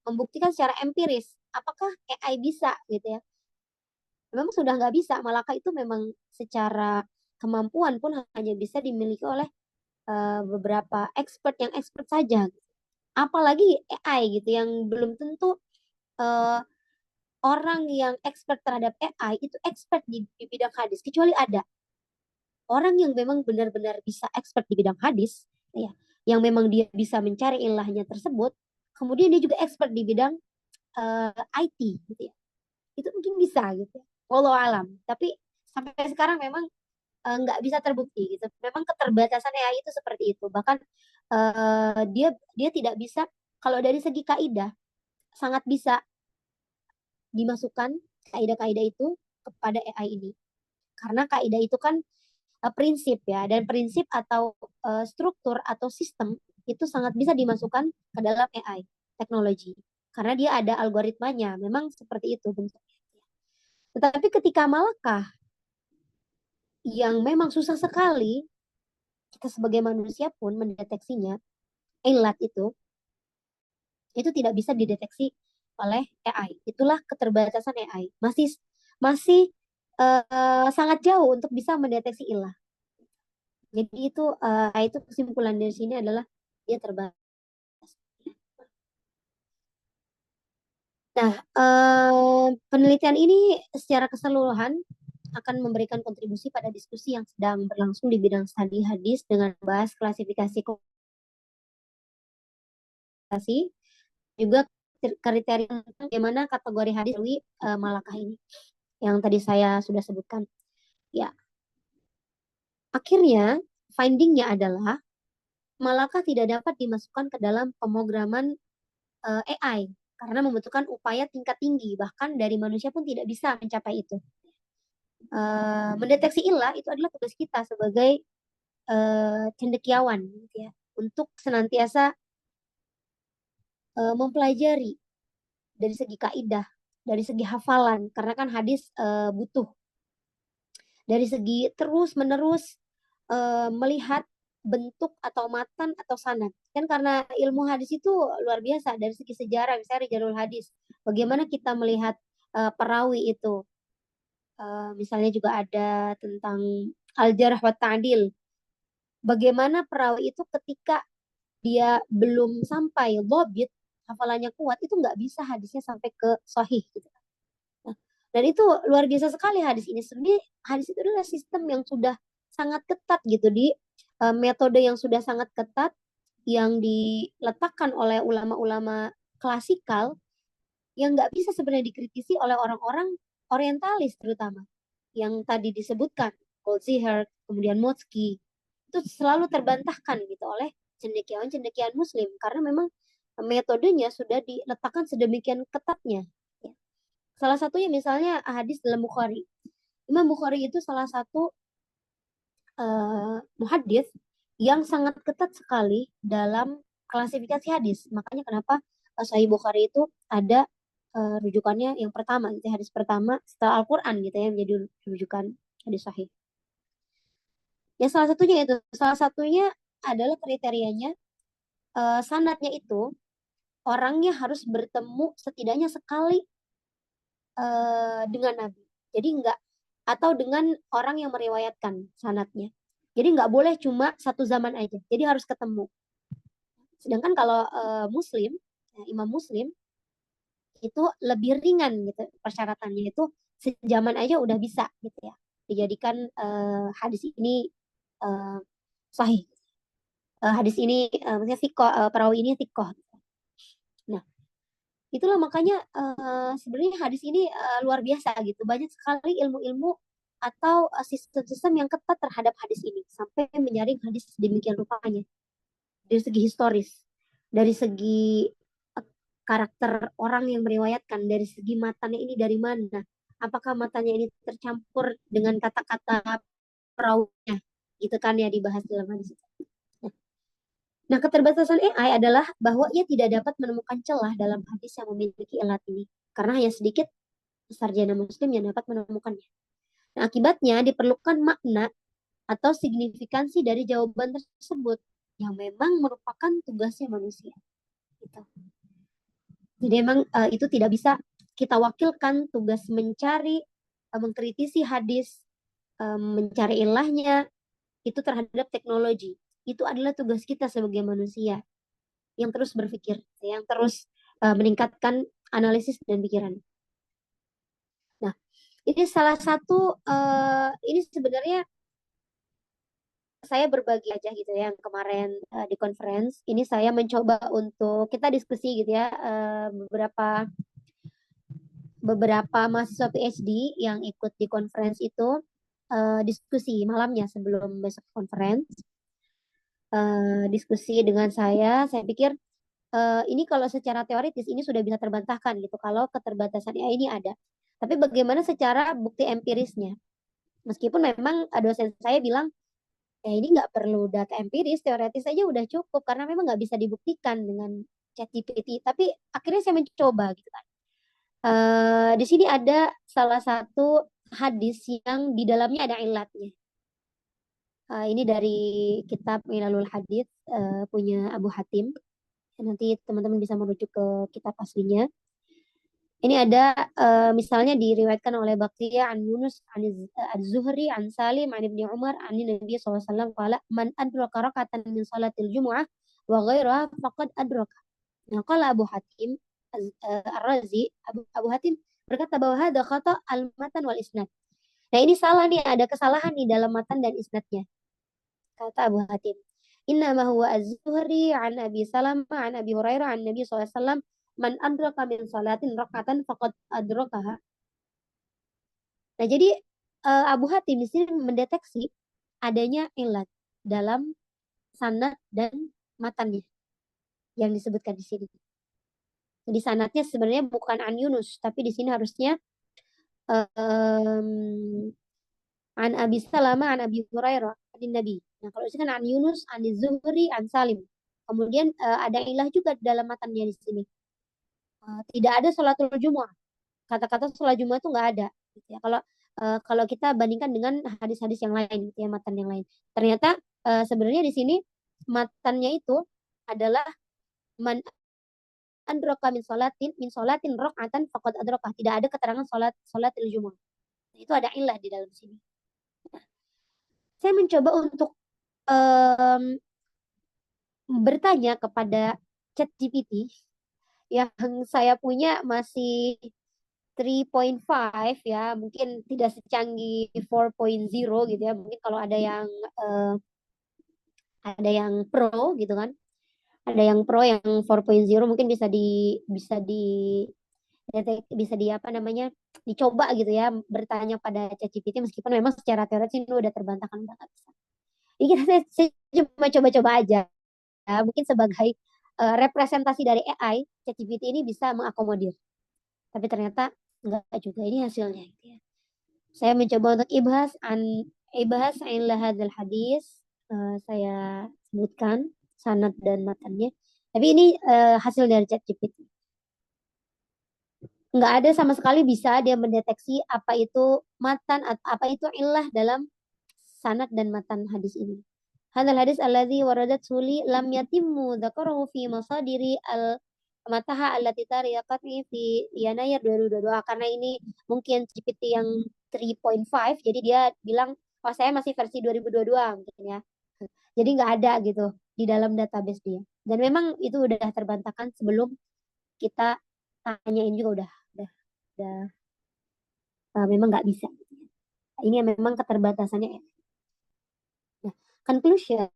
membuktikan secara empiris apakah AI bisa gitu ya. Memang sudah nggak bisa. Malaka itu memang secara kemampuan pun hanya bisa dimiliki oleh beberapa expert yang expert saja. Apalagi AI gitu yang belum tentu eh, orang yang expert terhadap AI itu expert di bidang hadis. Kecuali ada orang yang memang benar-benar bisa expert di bidang hadis, ya, yang memang dia bisa mencari ilahnya tersebut, kemudian dia juga expert di bidang IT, gitu ya. Itu mungkin bisa, gitu ya. Wallahu alam. Tapi sampai sekarang memang nggak bisa terbukti, gitu. Memang keterbatasan AI itu seperti itu. Bahkan dia dia tidak bisa, kalau dari segi kaidah sangat bisa dimasukkan kaidah-kaidah itu kepada AI ini. Karena kaidah itu kan prinsip ya, dan prinsip atau struktur atau sistem itu sangat bisa dimasukkan ke dalam AI teknologi karena dia ada algoritmanya, memang seperti itu bentuknya. Tetapi ketika Malakah yang memang susah sekali kita sebagai manusia pun mendeteksinya, ilat itu tidak bisa dideteksi oleh AI. Itulah keterbatasan AI. Masih masih sangat jauh untuk bisa mendeteksi ilah. Jadi itu kesimpulan dari sini adalah dia terbatas. Nah, penelitian ini secara keseluruhan akan memberikan kontribusi pada diskusi yang sedang berlangsung di bidang studi hadis dengan membahas klasifikasi juga kriteria tentang bagaimana kategori hadis di Malakah ini yang tadi saya sudah sebutkan. Ya, akhirnya findingnya adalah Malakah tidak dapat dimasukkan ke dalam pemrograman AI karena membutuhkan upaya tingkat tinggi, bahkan dari manusia pun tidak bisa mencapai itu. Mendeteksi ilah itu adalah tugas kita sebagai cendekiawan, gitu ya, untuk senantiasa mempelajari dari segi kaidah, dari segi hafalan, karena kan hadis butuh dari segi terus menerus melihat bentuk atau matan atau sanad. Kan karena ilmu hadis itu luar biasa dari segi sejarah, misalnya Rijalul Hadis. Bagaimana kita melihat perawi itu. Misalnya juga ada tentang Al-Jarh wa Ta'dil. Bagaimana perawi itu ketika dia belum sampai lobit, hafalannya kuat, itu nggak bisa hadisnya sampai ke sahih gitu. Nah, dan itu luar biasa sekali hadis ini. Sebenarnya hadis itu adalah sistem yang sudah sangat ketat gitu di metode yang sudah sangat ketat yang diletakkan oleh ulama-ulama klasikal yang nggak bisa sebenarnya dikritisi oleh orang-orang orientalis terutama yang tadi disebutkan Goldziher, kemudian Motzki itu selalu terbantahkan gitu oleh cendekiawan-cendekiawan Muslim karena memang metodenya sudah diletakkan sedemikian ketatnya. Salah satunya misalnya hadis dalam Bukhari. Imam Bukhari itu salah satu muhaddits yang sangat ketat sekali dalam klasifikasi hadis. Makanya kenapa Sahih Bukhari itu ada rujukannya yang pertama, gitu, hadis pertama setelah Al-Quran gitu ya, menjadi rujukan hadis sahih. Ya salah satunya adalah kriterianya sanadnya itu orangnya harus bertemu setidaknya sekali dengan Nabi. Jadi enggak atau dengan orang yang meriwayatkan sanatnya. Jadi nggak boleh cuma satu zaman aja. Jadi harus ketemu. Sedangkan kalau Muslim, Imam Muslim itu lebih ringan gitu persyaratannya itu sejaman aja udah bisa gitu ya dijadikan hadis ini uh, sahih. Hadis ini maksudnya perawi ini sikoh. Nah, itulah makanya sebenarnya hadis ini luar biasa gitu. Banyak sekali ilmu-ilmu atau sistem-sistem yang ketat terhadap hadis ini sampai menyaring hadis demikian rupanya dari segi historis, dari segi karakter orang yang meriwayatkan, dari segi matanya ini dari mana, apakah matanya ini tercampur dengan kata-kata perawinya, gitu kan ya, dibahas dalam hadis itu. Nah, keterbatasan AI adalah bahwa ia tidak dapat menemukan celah dalam hadis yang memiliki ilat ini, karena hanya sedikit sarjana muslim yang dapat menemukannya. Nah, akibatnya diperlukan makna atau signifikansi dari jawaban tersebut yang memang merupakan tugasnya manusia. Gitu. Jadi memang itu tidak bisa kita wakilkan tugas mencari, mengkritisi hadis, mencari ilahnya itu terhadap teknologi. Itu adalah tugas kita sebagai manusia yang terus berpikir, yang terus meningkatkan analisis dan pikiran. Nah, ini salah satu, ini sebenarnya saya berbagi aja gitu ya, yang kemarin di conference ini saya mencoba untuk kita diskusi gitu ya, beberapa mahasiswa PhD yang ikut di conference itu diskusi malamnya sebelum besok conference, diskusi dengan saya pikir ini kalau secara teoritis ini sudah bisa terbantahkan gitu kalau keterbatasan AI ini ada. Tapi bagaimana secara bukti empirisnya? Meskipun memang dosen saya bilang, ini nggak perlu data empiris, teoritis saja udah cukup karena memang nggak bisa dibuktikan dengan ChatGPT. Tapi akhirnya saya mencoba gitu kan. Di sini ada salah satu hadis yang di dalamnya ada ilatnya. Ini dari kitab Ilalul Hadis punya Abu Hatim. Nanti teman-teman bisa merujuk ke kitab aslinya. Ini ada misalnya diriwayatkan oleh Baqiyah an Yunus an Az-Zuhri an Salim an Ibnu Umar an Nabi SAW qala man adraka rakatan min salatil jumu'ah wa ghairaha faqad adraka. Nah, qala Abu Hatim Ar-Razi, Abu Hatim berkata bahwa hadza khata al-matan wal isnad. Nah, ini salah nih, ada kesalahan di dalam matan dan isnadnya. Kata Abu Hatim, inna ma huwa az-Zuhri an Abi Salamah an Abi Hurairah an Nabi SAW man adraka min salatin rakatan faqad adrakaha. Nah, jadi Abu Hatim di sini mendeteksi adanya ilat dalam sanad dan matannya yang disebutkan di sini. Di sanadnya sebenarnya bukan an Yunus, tapi di sini harusnya an Abi Salamah an Abi Hurairah an Nabi. Nah, kalau ini kan an Yunus, an Zuhri, an Salim. Kemudian ada ilah juga dalam matannya di sini. Tidak ada sholatul Jumu'ah. Kata-kata sholat Jumat itu nggak ada. Gitu ya. Kalau kita bandingkan dengan hadis-hadis yang lain, gitu ya, matan yang lain. Ternyata sebenarnya di sini matannya itu adalah man adraka min sholatin rok'atan faqad adraka. Tidak ada keterangan sholatil Jumu'ah. Itu ada ilah di dalam sini. Saya mencoba untuk bertanya kepada ChatGPT yang saya punya masih 3.5 ya, mungkin tidak secanggih 4.0 gitu ya. Mungkin kalau ada yang pro gitu kan. Ada yang pro yang 4.0 mungkin bisa di apa namanya? Dicoba gitu ya, bertanya pada ChatGPT meskipun memang secara teoritis ini udah terbantahkan, udah nggak bisa. Ini saya cuma coba-coba aja. Ya, mungkin sebagai representasi dari AI, ChatGPT ini bisa mengakomodir. Tapi ternyata enggak juga, ini hasilnya gitu ya. Saya mencoba untuk ibahas ila hadzal hadis, saya sebutkan sanad dan matannya. Tapi ini hasil dari ChatGPT. Enggak ada sama sekali bisa dia mendeteksi apa itu matan atau apa itu illah dalam sanad dan matan hadis ini. Hadal hadis alladzi waradat suli lam yatimmu dzakarahu fi masadiri al-mataha allati tariyaqatni fi Yanayar 2022. Karena ini mungkin GPT yang 3.5, jadi dia bilang, oh saya masih versi 2022 mungkin ya. Jadi nggak ada gitu di dalam database dia. Dan memang itu udah terbantahkan sebelum kita tanyain juga udah memang nggak bisa. Ini memang keterbatasannya. Nah, conclusion,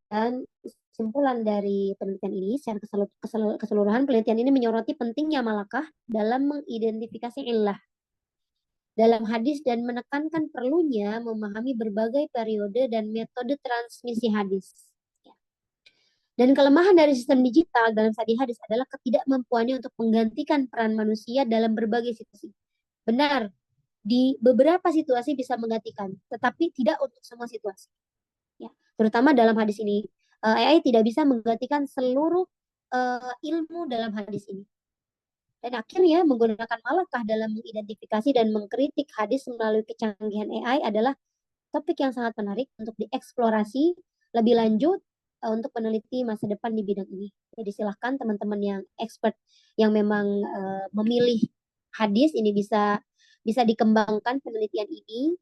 kesimpulan dari penelitian ini secara keseluruhan, penelitian ini menyoroti pentingnya malakah dalam mengidentifikasi illah dalam hadis dan menekankan perlunya memahami berbagai periode dan metode transmisi hadis. Dan kelemahan dari sistem digital dalam studi hadis adalah ketidakmampuannya untuk menggantikan peran manusia dalam berbagai situasi. Benar, di beberapa situasi bisa menggantikan, tetapi tidak untuk semua situasi. Ya, terutama dalam hadis ini, AI tidak bisa menggantikan seluruh ilmu dalam hadis ini. Dan akhirnya menggunakan malakah dalam mengidentifikasi dan mengkritik hadis melalui kecanggihan AI adalah topik yang sangat menarik untuk dieksplorasi lebih lanjut untuk peneliti masa depan di bidang ini. Jadi silahkan teman-teman yang expert yang memang memilih hadis ini bisa dikembangkan penelitian ini.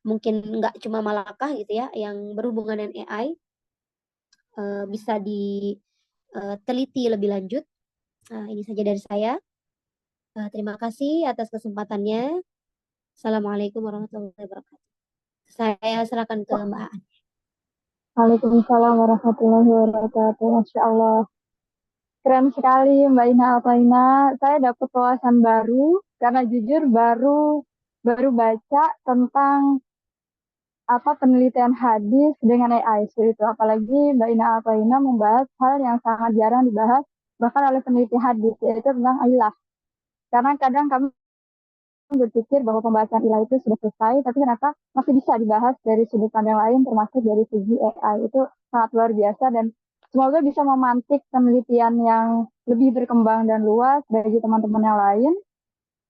Mungkin nggak cuma malakah gitu ya, yang berhubungan dengan AI bisa diteliti lebih lanjut. Ini saja dari saya. Terima kasih atas kesempatannya. Assalamualaikum warahmatullahi wabarakatuh. Saya serahkan ke Mbak Aan. Waalaikumsalam warahmatullahi wabarakatuh. Masya Allah. Keren sekali Mbak Ina Alfaina. Saya dapat wawasan baru karena jujur baru baca tentang apa penelitian hadis dengan AI seperti itu. Apalagi Mbak Ina Alfaina membahas hal yang sangat jarang dibahas bahkan oleh peneliti hadis, yaitu tentang ilah. Karena kadang kami berpikir bahwa pembahasan ilah itu sudah selesai, tapi ternyata masih bisa dibahas dari sudut pandang lain, termasuk dari segi AI. Itu sangat luar biasa dan semoga bisa memantik penelitian yang lebih berkembang dan luas bagi teman-teman yang lain,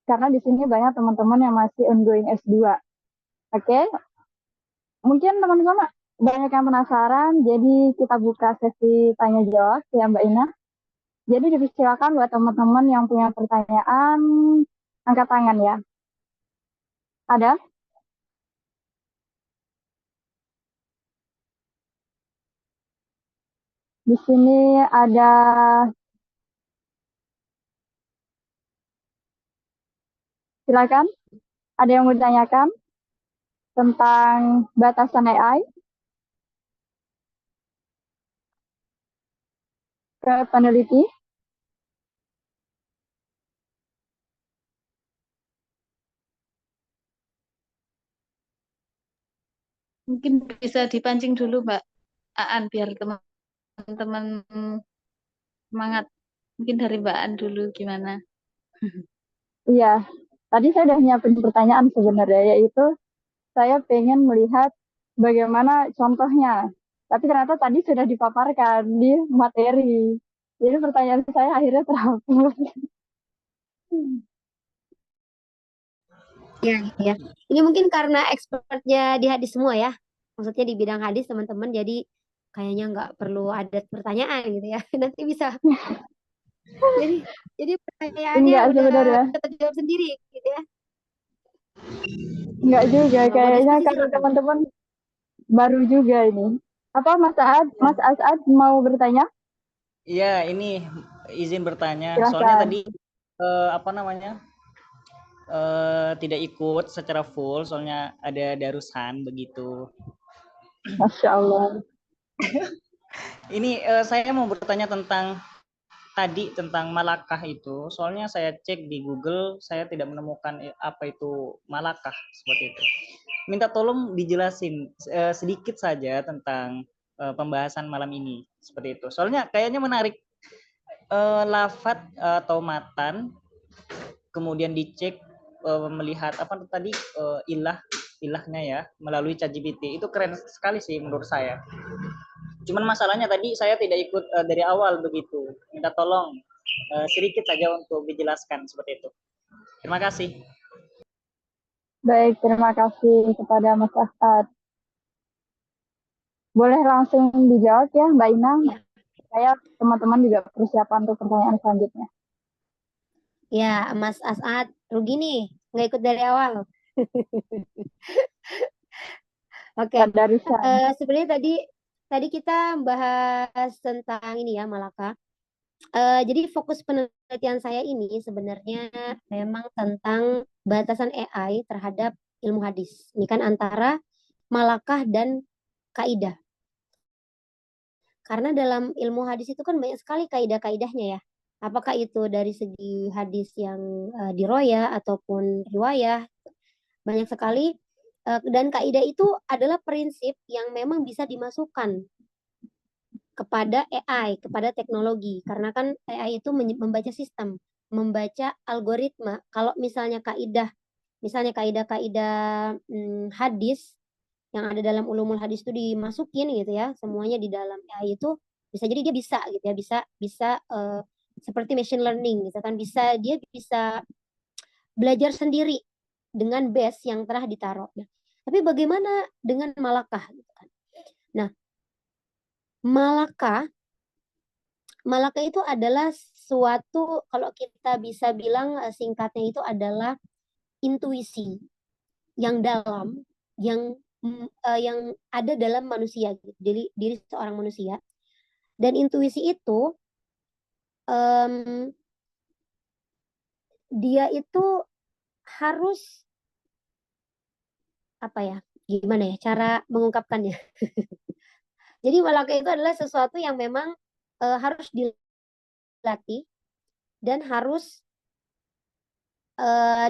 karena di sini banyak teman-teman yang masih ongoing S2. Oke, mungkin teman-teman banyak yang penasaran, jadi kita buka sesi tanya-jawab ya Mbak Ina. Jadi dipersilakan buat teman-teman yang punya pertanyaan, angkat tangan ya. Ada? Di sini ada silakan. Ada yang mau ditanyakan tentang batasan AI ke peneliti? Mungkin bisa dipancing dulu Mbak Aan biar teman-teman semangat. Mungkin dari Mbak Aan dulu gimana? Iya, tadi saya sudah nyiapin pertanyaan sebenarnya, yaitu saya pengen melihat bagaimana contohnya. Tapi ternyata tadi sudah dipaparkan di materi. Jadi pertanyaan saya akhirnya terhapus. Ya, ya. Ini mungkin karena expertnya di hadis semua ya. Maksudnya di bidang hadis teman-teman, jadi kayaknya nggak perlu ada pertanyaan gitu ya. Nanti bisa. Jadi pertanyaannya Enggak udah sebenarnya. terjawab sendiri gitu ya. Enggak juga, Mau kayaknya diskusi karena silakan. teman-teman baru juga ini. Apa Mas Saad? Mas Asad mau bertanya? Iya, ini izin bertanya. Soalnya Silahkan. tadi apa namanya tidak ikut secara full, soalnya ada darusan begitu. Masya Allah. Ini saya mau bertanya tentang tadi tentang malakah itu. Soalnya saya cek di Google, saya tidak menemukan apa itu malakah seperti itu. Minta tolong dijelasin sedikit saja tentang pembahasan malam ini seperti itu. Soalnya kayaknya menarik. Lafat atau matan, kemudian dicek melihat apa tadi ilahnya ya melalui ChatGPT, itu keren sekali sih menurut saya. Cuman masalahnya tadi saya tidak ikut dari awal begitu. Minta tolong sedikit saja untuk dijelaskan seperti itu. Terima kasih. Baik, terima kasih kepada Mas Asad. Boleh langsung dijawab ya Mbak Ina? Ya. Saya teman-teman juga persiapan untuk pertanyaan selanjutnya. Ya, Mas Asad, rugi nih, nggak ikut dari awal. Oke, sebenarnya tadi kita bahas tentang ini ya, Malaka. Jadi fokus penelitian saya ini sebenarnya memang tentang batasan AI terhadap ilmu hadis. Ini kan antara malakah dan kaidah. Karena dalam ilmu hadis itu kan banyak sekali kaidah-kaidahnya ya. Apakah itu dari segi hadis yang diroya ataupun riwayah, banyak sekali. Dan kaidah itu adalah prinsip yang memang bisa dimasukkan kepada AI, kepada teknologi. Karena kan AI itu membaca sistem, membaca algoritma. Kalau misalnya kaidah-kaidah hadis yang ada dalam ulumul hadis itu dimasukin gitu ya, semuanya di dalam AI itu bisa jadi dia bisa gitu ya, bisa seperti machine learning gitu kan, dia bisa belajar sendiri dengan base yang telah ditaruh. Nah, tapi bagaimana dengan malakah gitu kan? Nah, malakah itu adalah suatu, kalau kita bisa bilang singkatnya itu adalah intuisi yang dalam, yang ada dalam manusia, gitu, diri seorang manusia. Dan intuisi itu dia itu harus apa ya? Gimana ya cara mengungkapkannya? Jadi malakah itu adalah sesuatu yang memang harus dilatih dan harus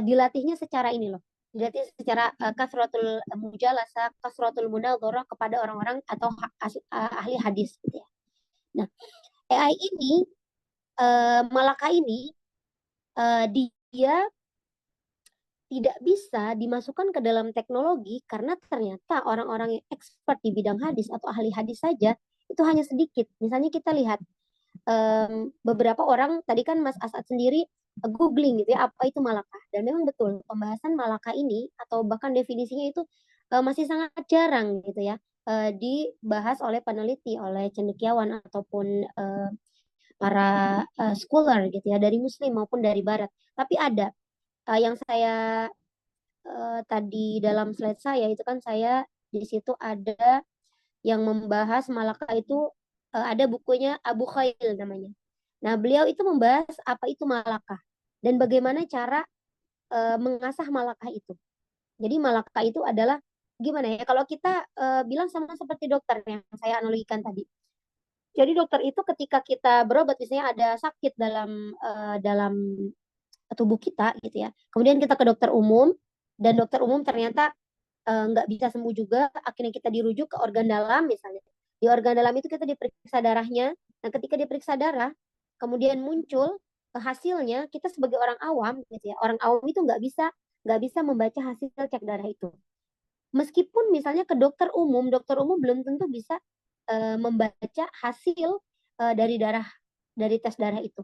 dilatihnya secara ini loh. Dilatih secara kasratul mujalasa, kasratul munadharah kepada orang-orang atau ahli hadis gitu ya. Nah, AI ini malakah ini dia tidak bisa dimasukkan ke dalam teknologi karena ternyata orang-orang yang expert di bidang hadis atau ahli hadis saja itu hanya sedikit. Misalnya kita lihat beberapa orang, tadi kan Mas Asad sendiri googling gitu ya, apa itu malakah. Dan memang betul, pembahasan malakah ini atau bahkan definisinya itu masih sangat jarang gitu ya, dibahas oleh peneliti, oleh cendekiawan ataupun para scholar gitu ya, dari muslim maupun dari barat. Tapi ada yang saya tadi dalam slide saya itu kan saya di situ ada yang membahas malakah itu, ada bukunya Abu Khail namanya. Nah, beliau itu membahas apa itu malakah dan bagaimana cara mengasah malakah itu. Jadi malakah itu adalah gimana ya? Kalau kita bilang sama seperti dokter yang saya analogikan tadi. Jadi dokter itu ketika kita berobat, misalnya ada sakit dalam tubuh kita gitu ya. Kemudian kita ke dokter umum dan dokter umum ternyata nggak bisa sembuh juga, akhirnya kita dirujuk ke organ dalam misalnya. Di organ dalam itu kita diperiksa darahnya. Nah, ketika diperiksa darah, kemudian muncul hasilnya, kita sebagai orang awam gitu ya. Orang awam itu nggak bisa membaca hasil cek darah itu. Meskipun misalnya ke dokter umum belum tentu bisa membaca hasil dari tes darah itu.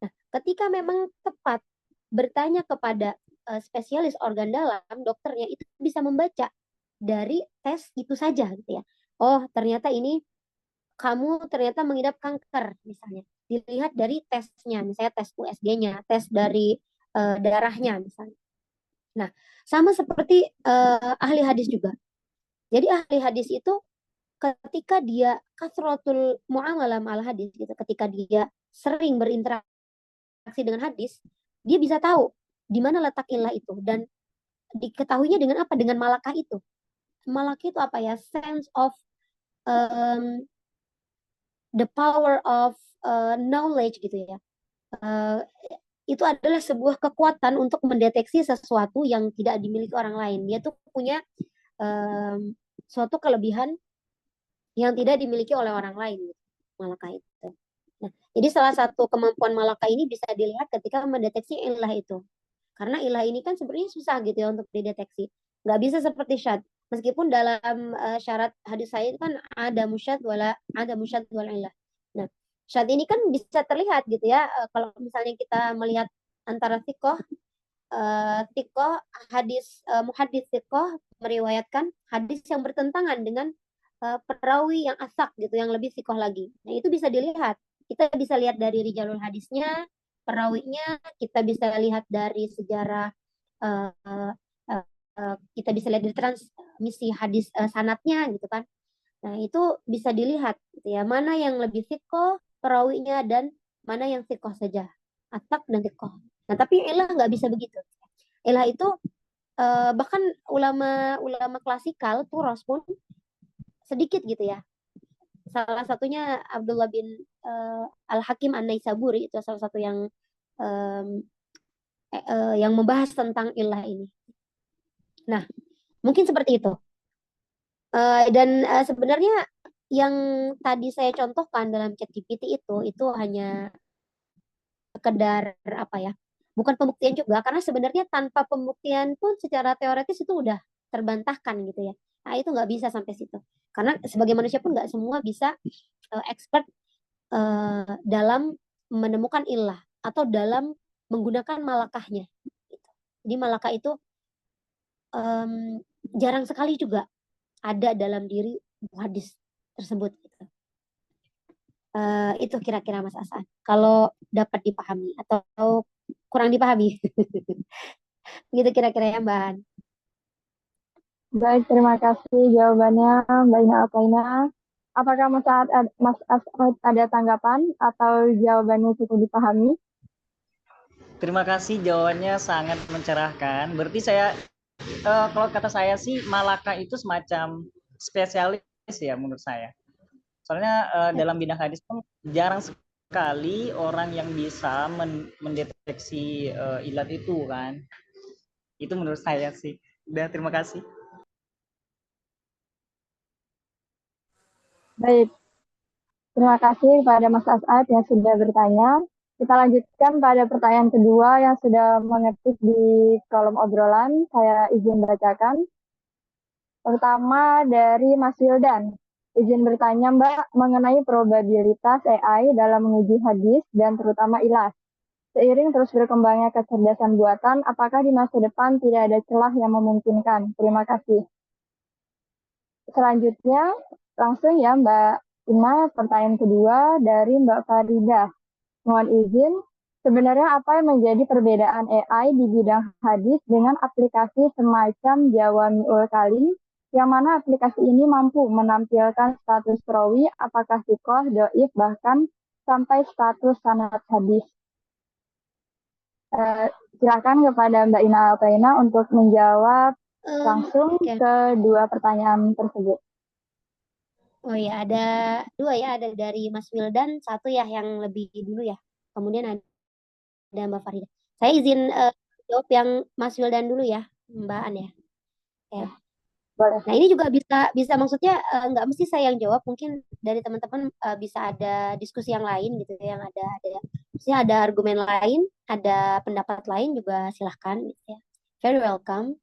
Nah, ketika memang tepat bertanya kepada spesialis organ dalam, dokternya itu bisa membaca dari tes itu saja gitu ya. Oh, ternyata ini kamu ternyata mengidap kanker misalnya. Dilihat dari tesnya, misalnya tes USG-nya, tes dari darahnya misalnya. Nah, sama seperti ahli hadis juga. Jadi ahli hadis itu ketika dia kasratul muamalah al hadis gitu, ketika dia sering berinteraksi dengan hadis, dia bisa tahu di mana letak ilah itu dan diketahuinya dengan apa? Dengan malakah itu. Malakah itu apa ya? Sense of the power of knowledge gitu ya. Itu adalah sebuah kekuatan untuk mendeteksi sesuatu yang tidak dimiliki orang lain. Dia tuh punya suatu kelebihan yang tidak dimiliki oleh orang lain, malakah itu. Nah, jadi salah satu kemampuan malakah ini bisa dilihat ketika mendeteksi ilah itu. Karena ilah ini kan sebenarnya susah gitu ya untuk dideteksi. Nggak bisa seperti syad. Meskipun dalam syarat hadis saya itu kan ada musyad wala ilah. Nah, syad ini kan bisa terlihat gitu ya. Kalau misalnya kita melihat antara sikoh muhadis sikoh meriwayatkan hadis yang bertentangan dengan perawi yang asak gitu, yang lebih sikoh lagi. Nah, itu bisa dilihat. Kita bisa lihat dari rijalul hadisnya, perawinya, kita bisa lihat dari sejarah, kita bisa lihat dari transmisi hadis sanatnya gitu kan. Nah, itu bisa dilihat gitu ya, mana yang lebih sikoh perawinya dan mana yang sikoh saja, asak dan sikoh. Nah, tapi ilah nggak bisa begitu. Ilah itu bahkan ulama klasikal Turos pun sedikit gitu ya. Salah satunya Abdullah bin Al-Hakim An-Naisaburi, itu salah satu yang membahas tentang ilah ini. Nah, mungkin seperti itu. Dan sebenarnya yang tadi saya contohkan dalam ChatGPT itu hanya sekedar apa ya? Bukan pembuktian juga, karena sebenarnya tanpa pembuktian pun secara teoretis itu udah terbantahkan gitu ya. Nah, itu nggak bisa sampai situ. Karena sebagai manusia pun nggak semua bisa expert dalam menemukan ilah atau dalam menggunakan malakahnya. Gitu. Jadi malakah itu jarang sekali juga ada dalam diri hadis tersebut. Gitu. Itu kira-kira Mas Asan. Kalau dapat dipahami atau kurang dipahami. Gitu kira-kira ya Mbak Han. Baik, terima kasih jawabannya Mbak Ina Alpaina. Apakah Mas Asad ada tanggapan atau jawabannya cukup dipahami? Terima kasih, jawabannya sangat mencerahkan. Berarti saya, kalau kata saya sih, malaka itu semacam spesialis ya menurut saya. Soalnya dalam bidang hadis pun jarang sekali orang yang bisa mendeteksi ilat itu kan. Itu menurut saya sih. Udah, terima kasih. Baik, terima kasih kepada Mas Asad yang sudah bertanya. Kita lanjutkan pada pertanyaan kedua yang sudah mengetik di kolom obrolan. Saya izin bacakan. Pertama dari Mas Wildan. Izin bertanya Mbak mengenai probabilitas AI dalam menguji hadis dan terutama ilah. Seiring terus berkembangnya kecerdasan buatan, apakah di masa depan tidak ada celah yang memungkinkan? Terima kasih. Selanjutnya, langsung ya Mbak Ina, pertanyaan kedua dari Mbak Farida. Mohon izin, sebenarnya apa yang menjadi perbedaan AI di bidang hadis dengan aplikasi semacam Jawami'ul Kalim, yang mana aplikasi ini mampu menampilkan status perawi, apakah sikoh, doif, bahkan sampai status sanad hadis. Silakan kepada Mbak Ina Alpaina untuk menjawab langsung kedua pertanyaan tersebut. Oh ya, ada dua ya, ada dari Mas Wildan, satu ya yang lebih dulu ya. Kemudian ada Mbak Farida. Saya izin jawab yang Mas Wildan dulu ya, Mbak An ya. Ya. Boleh. Nah ini juga bisa maksudnya nggak mesti saya yang jawab, mungkin dari teman-teman bisa ada diskusi yang lain gitu ya, yang maksudnya ada argumen lain, ada pendapat lain juga silahkan gitu ya. Very welcome.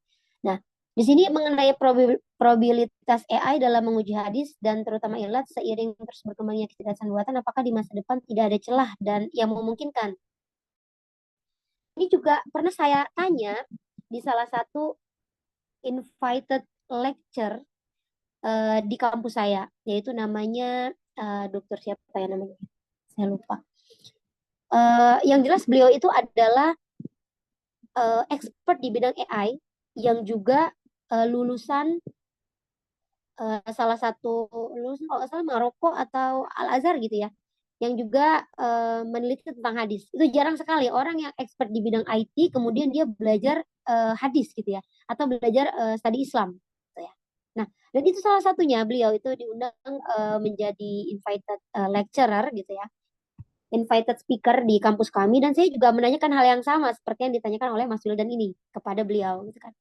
Nah di sini mengenai probabilitas AI dalam menguji hadis dan terutama ilat seiring terus berkembangnya kecerdasan buatan, apakah di masa depan tidak ada celah dan yang memungkinkan? Ini juga pernah saya tanya di salah satu invited lecture di kampus saya, yaitu namanya dokter siapa ya namanya, saya lupa. Yang jelas beliau itu adalah expert di bidang AI yang juga lulusan salah satu lulusan kalau nggak salah Maroko atau Al Azhar gitu ya, yang juga meneliti tentang hadis. Itu jarang sekali orang yang expert di bidang IT kemudian dia belajar hadis gitu ya, atau belajar studi Islam. Gitu ya. Nah, dan itu salah satunya beliau itu diundang menjadi invited lecturer gitu ya, invited speaker di kampus kami, dan saya juga menanyakan hal yang sama seperti yang ditanyakan oleh Mas Wildan ini kepada beliau gitu kan.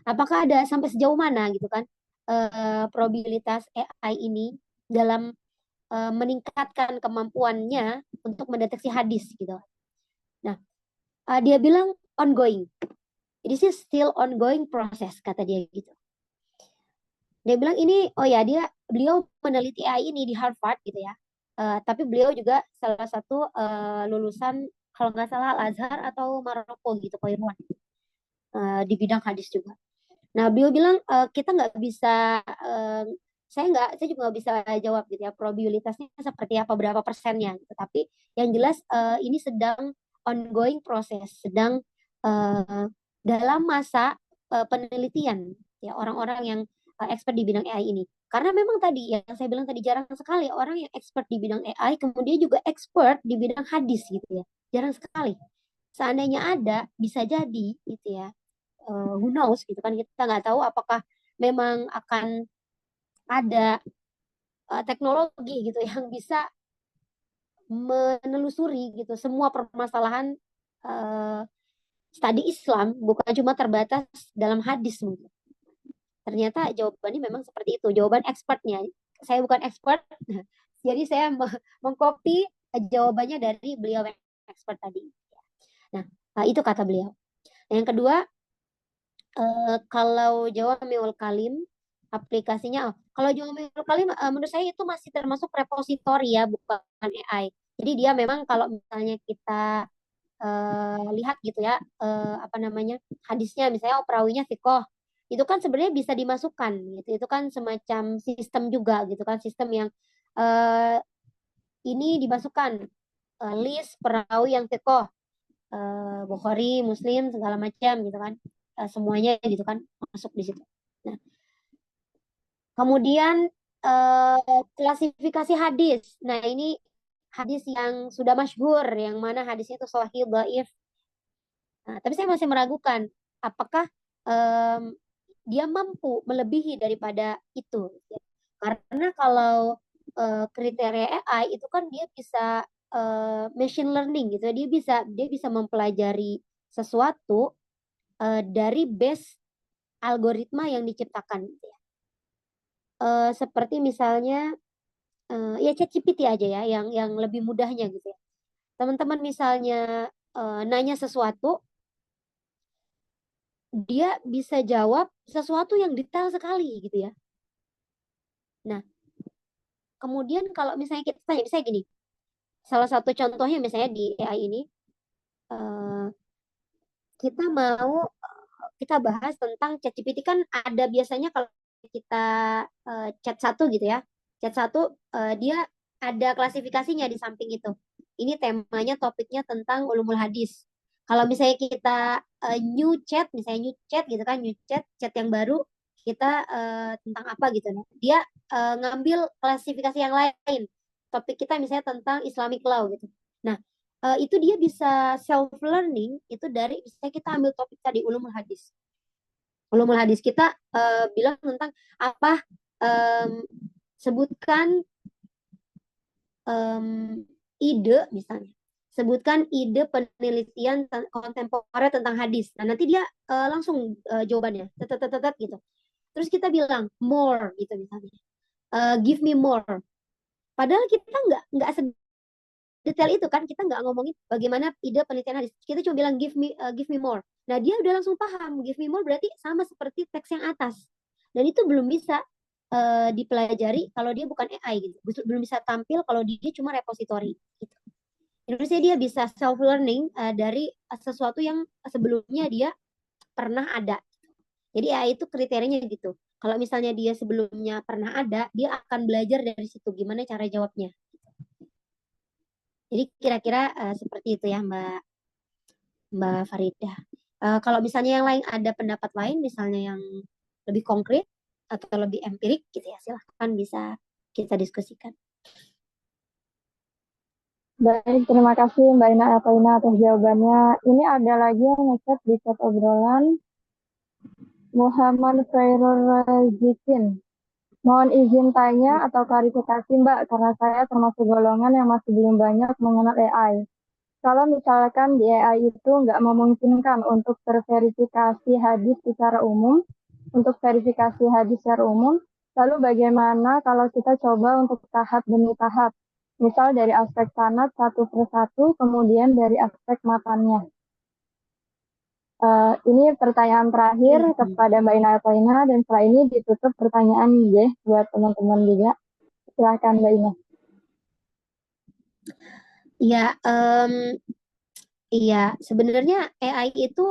Apakah ada sampai sejauh mana gitu kan probabilitas AI ini dalam meningkatkan kemampuannya untuk mendeteksi hadis gitu. Nah, dia bilang ongoing. This is still ongoing process kata dia gitu. Dia bilang ini, oh ya beliau meneliti AI ini di Harvard gitu ya. Tapi beliau juga salah satu lulusan kalau nggak salah Al Azhar atau Maroko gitu, Koirwan, di bidang hadis juga. Nah, beliau bilang kita nggak bisa, saya juga nggak bisa jawab gitu ya probabilitasnya seperti apa, berapa persennya. Gitu. Tapi yang jelas ini sedang ongoing proses, sedang dalam masa penelitian ya orang-orang yang expert di bidang AI ini. Karena memang tadi yang saya bilang tadi jarang sekali orang yang expert di bidang AI kemudian juga expert di bidang hadis gitu ya, jarang sekali. Seandainya ada, bisa jadi gitu ya. Who knows gitu kan, kita nggak tahu apakah memang akan ada teknologi gitu yang bisa menelusuri gitu semua permasalahan studi Islam, bukan cuma terbatas dalam hadis mungkin. Ternyata jawabannya memang seperti itu, jawaban expertnya saya bukan expert, jadi saya mengcopy jawabannya dari beliau yang expert tadi. Nah, itu kata beliau. Yang kedua, kalau Jawamiul Kalim aplikasinya, kalau Jawamiul Kalim menurut saya itu masih termasuk repositori ya, bukan AI. Jadi dia memang kalau misalnya kita lihat gitu ya, apa namanya, hadisnya misalnya perawinya fiqh, itu kan sebenarnya bisa dimasukkan gitu. Itu kan semacam sistem juga gitu kan, sistem yang ini dimasukkan list perawi yang fiqh, Bukhari, Muslim, segala macam gitu kan. Semuanya gitu kan masuk di situ. Nah, kemudian klasifikasi hadis. Nah, ini hadis yang sudah masyhur, yang mana hadisnya itu sahih, dhaif. Nah, tapi saya masih meragukan apakah dia mampu melebihi daripada itu. Karena kalau kriteria AI itu kan dia bisa machine learning gitu, dia bisa mempelajari sesuatu dari base algoritma yang diciptakan gitu ya. Seperti misalnya ya ChatGPT aja ya, yang lebih mudahnya gitu ya. Teman-teman misalnya nanya sesuatu, dia bisa jawab sesuatu yang detail sekali gitu ya. Nah, kemudian kalau misalnya kita tanya, misalnya gini, salah satu contohnya misalnya di AI ini, kita bahas tentang ChatGPT, kan ada biasanya kalau kita chat satu gitu ya, chat satu dia ada klasifikasinya di samping itu. Ini temanya, topiknya tentang ulumul hadis. Kalau misalnya kita new chat, misalnya new chat gitu kan, new chat yang baru, kita tentang apa gitu. Dia ngambil klasifikasi yang lain. Topik kita misalnya tentang Islamic law gitu. Nah, itu dia bisa self learning itu dari misalnya kita ambil topik tadi ulumul hadis. Ulumul hadis kita bilang tentang apa, sebutkan ide misalnya. Sebutkan ide penelitian kontemporer tentang hadis. Nah, nanti dia langsung jawabannya, tetet gitu. Terus kita bilang more gitu misalnya. Give me more. Padahal kita nggak detail itu kan, kita nggak ngomongin bagaimana ide penelitian hadis. Kita cuma bilang give me more. Nah, dia udah langsung paham give me more berarti sama seperti teks yang atas. Dan itu belum bisa dipelajari kalau dia bukan AI gitu. Belum bisa tampil kalau dia cuma repository gitu. Indonesia dia bisa self learning dari sesuatu yang sebelumnya dia pernah ada. Jadi AI itu kriterianya gitu. Kalau misalnya dia sebelumnya pernah ada, dia akan belajar dari situ gimana cara jawabnya. Jadi kira-kira seperti itu ya Mbak Faridah. Kalau misalnya yang lain ada pendapat lain, misalnya yang lebih konkret atau lebih empirik gitu ya, silahkan bisa kita diskusikan. Baik, terima kasih Mbak Ina Ataina atas jawabannya. Ini ada lagi yang ngechat di chat obrolan, Muhammad Khairul Razikin. Mohon izin tanya atau klarifikasi Mbak, karena saya termasuk golongan yang masih belum banyak mengenal AI. Kalau misalkan di AI itu nggak memungkinkan untuk terverifikasi hadis secara umum, lalu bagaimana kalau kita coba untuk tahap demi tahap? Misal dari aspek sanad satu persatu, kemudian dari aspek matannya. Ini pertanyaan terakhir kepada Mbak Ina Ataina, dan setelah ini ditutup pertanyaan ya buat teman-teman juga. Silakan Mbak Ina. Iya, sebenarnya AI itu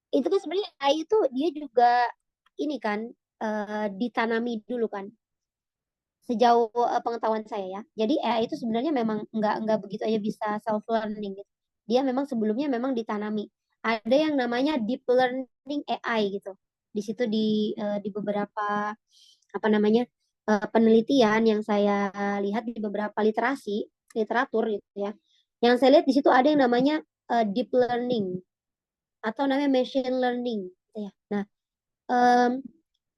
kan sebenarnya AI itu dia juga ini kan ditanami dulu kan, sejauh pengetahuan saya ya. Jadi AI itu sebenarnya memang nggak begitu aja bisa self learning gitu. Dia memang sebelumnya memang ditanami. Ada yang namanya deep learning AI gitu. Di situ di beberapa apa namanya penelitian yang saya lihat di beberapa literatur gitu ya. Yang saya lihat di situ ada yang namanya deep learning atau namanya machine learning gitu ya. Nah,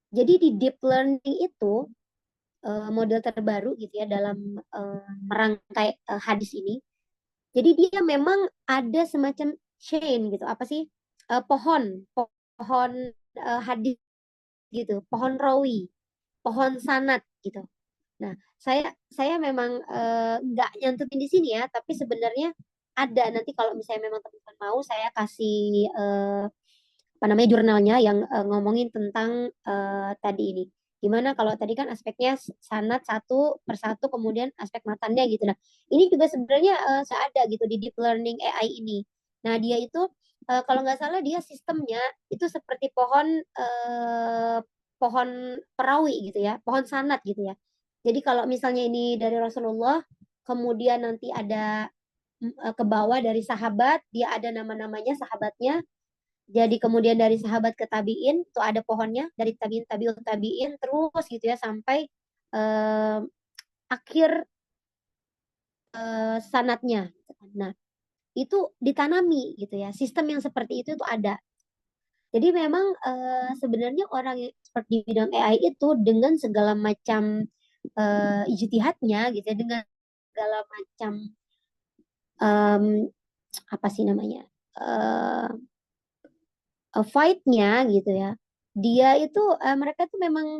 jadi di deep learning itu model terbaru gitu ya dalam merangkai hadis ini. Jadi dia memang ada semacam chain gitu. Apa sih? Pohon hadis gitu, pohon rawi, pohon sanad gitu. Nah, saya memang nggak nyantumin di sini ya, tapi sebenarnya ada nanti kalau misalnya memang teman-teman mau saya kasih apa namanya jurnalnya yang ngomongin tentang tadi ini. Gimana kalau tadi kan aspeknya sanad satu persatu kemudian aspek matannya gitu. Nah, ini juga sebenarnya ada gitu di deep learning AI ini. Nah, dia itu kalau nggak salah dia sistemnya itu seperti pohon perawi gitu ya, pohon sanad gitu ya. Jadi kalau misalnya ini dari Rasulullah, kemudian nanti ada ke bawah dari sahabat, dia ada nama-namanya sahabatnya. Jadi kemudian dari sahabat ke tabiin itu ada pohonnya, dari tabiin tabiun tabiin terus gitu ya sampai eh, akhir sanatnya. Nah, itu ditanami gitu ya. Sistem yang seperti itu ada. Jadi memang sebenarnya orang yang expert di bidang AI itu dengan segala macam ijtihadnya gitu ya, dengan segala macam em, apa sih namanya eh fight-nya gitu ya. Dia itu mereka tuh memang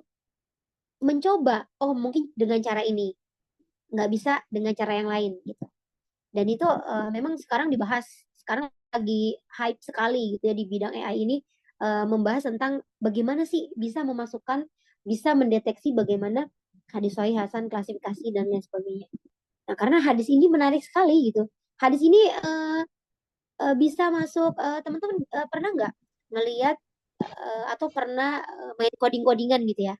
mencoba, oh mungkin dengan cara ini, nggak bisa dengan cara yang lain gitu. Dan itu memang sekarang dibahas, sekarang lagi hype sekali gitu ya di bidang AI ini membahas tentang bagaimana sih bisa memasukkan, bisa mendeteksi bagaimana hadis sahih Hasan, klasifikasi dan lain sebagainya. Nah, karena hadis ini menarik sekali gitu. Hadis ini bisa masuk teman-teman pernah nggak ngelihat atau pernah main coding-codingan gitu ya,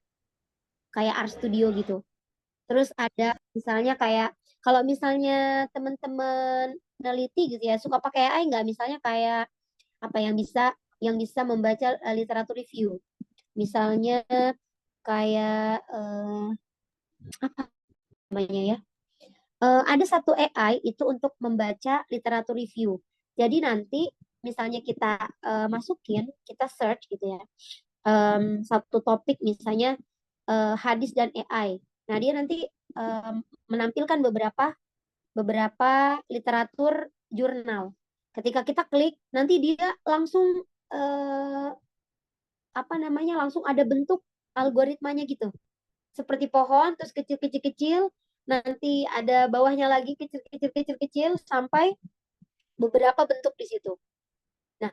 kayak Art Studio gitu. Terus ada misalnya kayak kalau misalnya teman-teman neliti gitu ya, suka pakai AI nggak? Misalnya kayak apa yang bisa membaca literatur review. Misalnya kayak apa namanya ya? Ada satu AI itu untuk membaca literatur review. Jadi nanti misalnya kita masukin, kita search gitu ya, satu topik misalnya hadis dan AI. Nah, dia nanti menampilkan beberapa beberapa literatur jurnal. Ketika kita klik, nanti dia langsung eh, apa namanya langsung ada bentuk algoritmanya gitu. Seperti pohon, terus kecil-kecil-kecil, nanti ada bawahnya lagi kecil-kecil-kecil-kecil sampai beberapa bentuk di situ. Nah,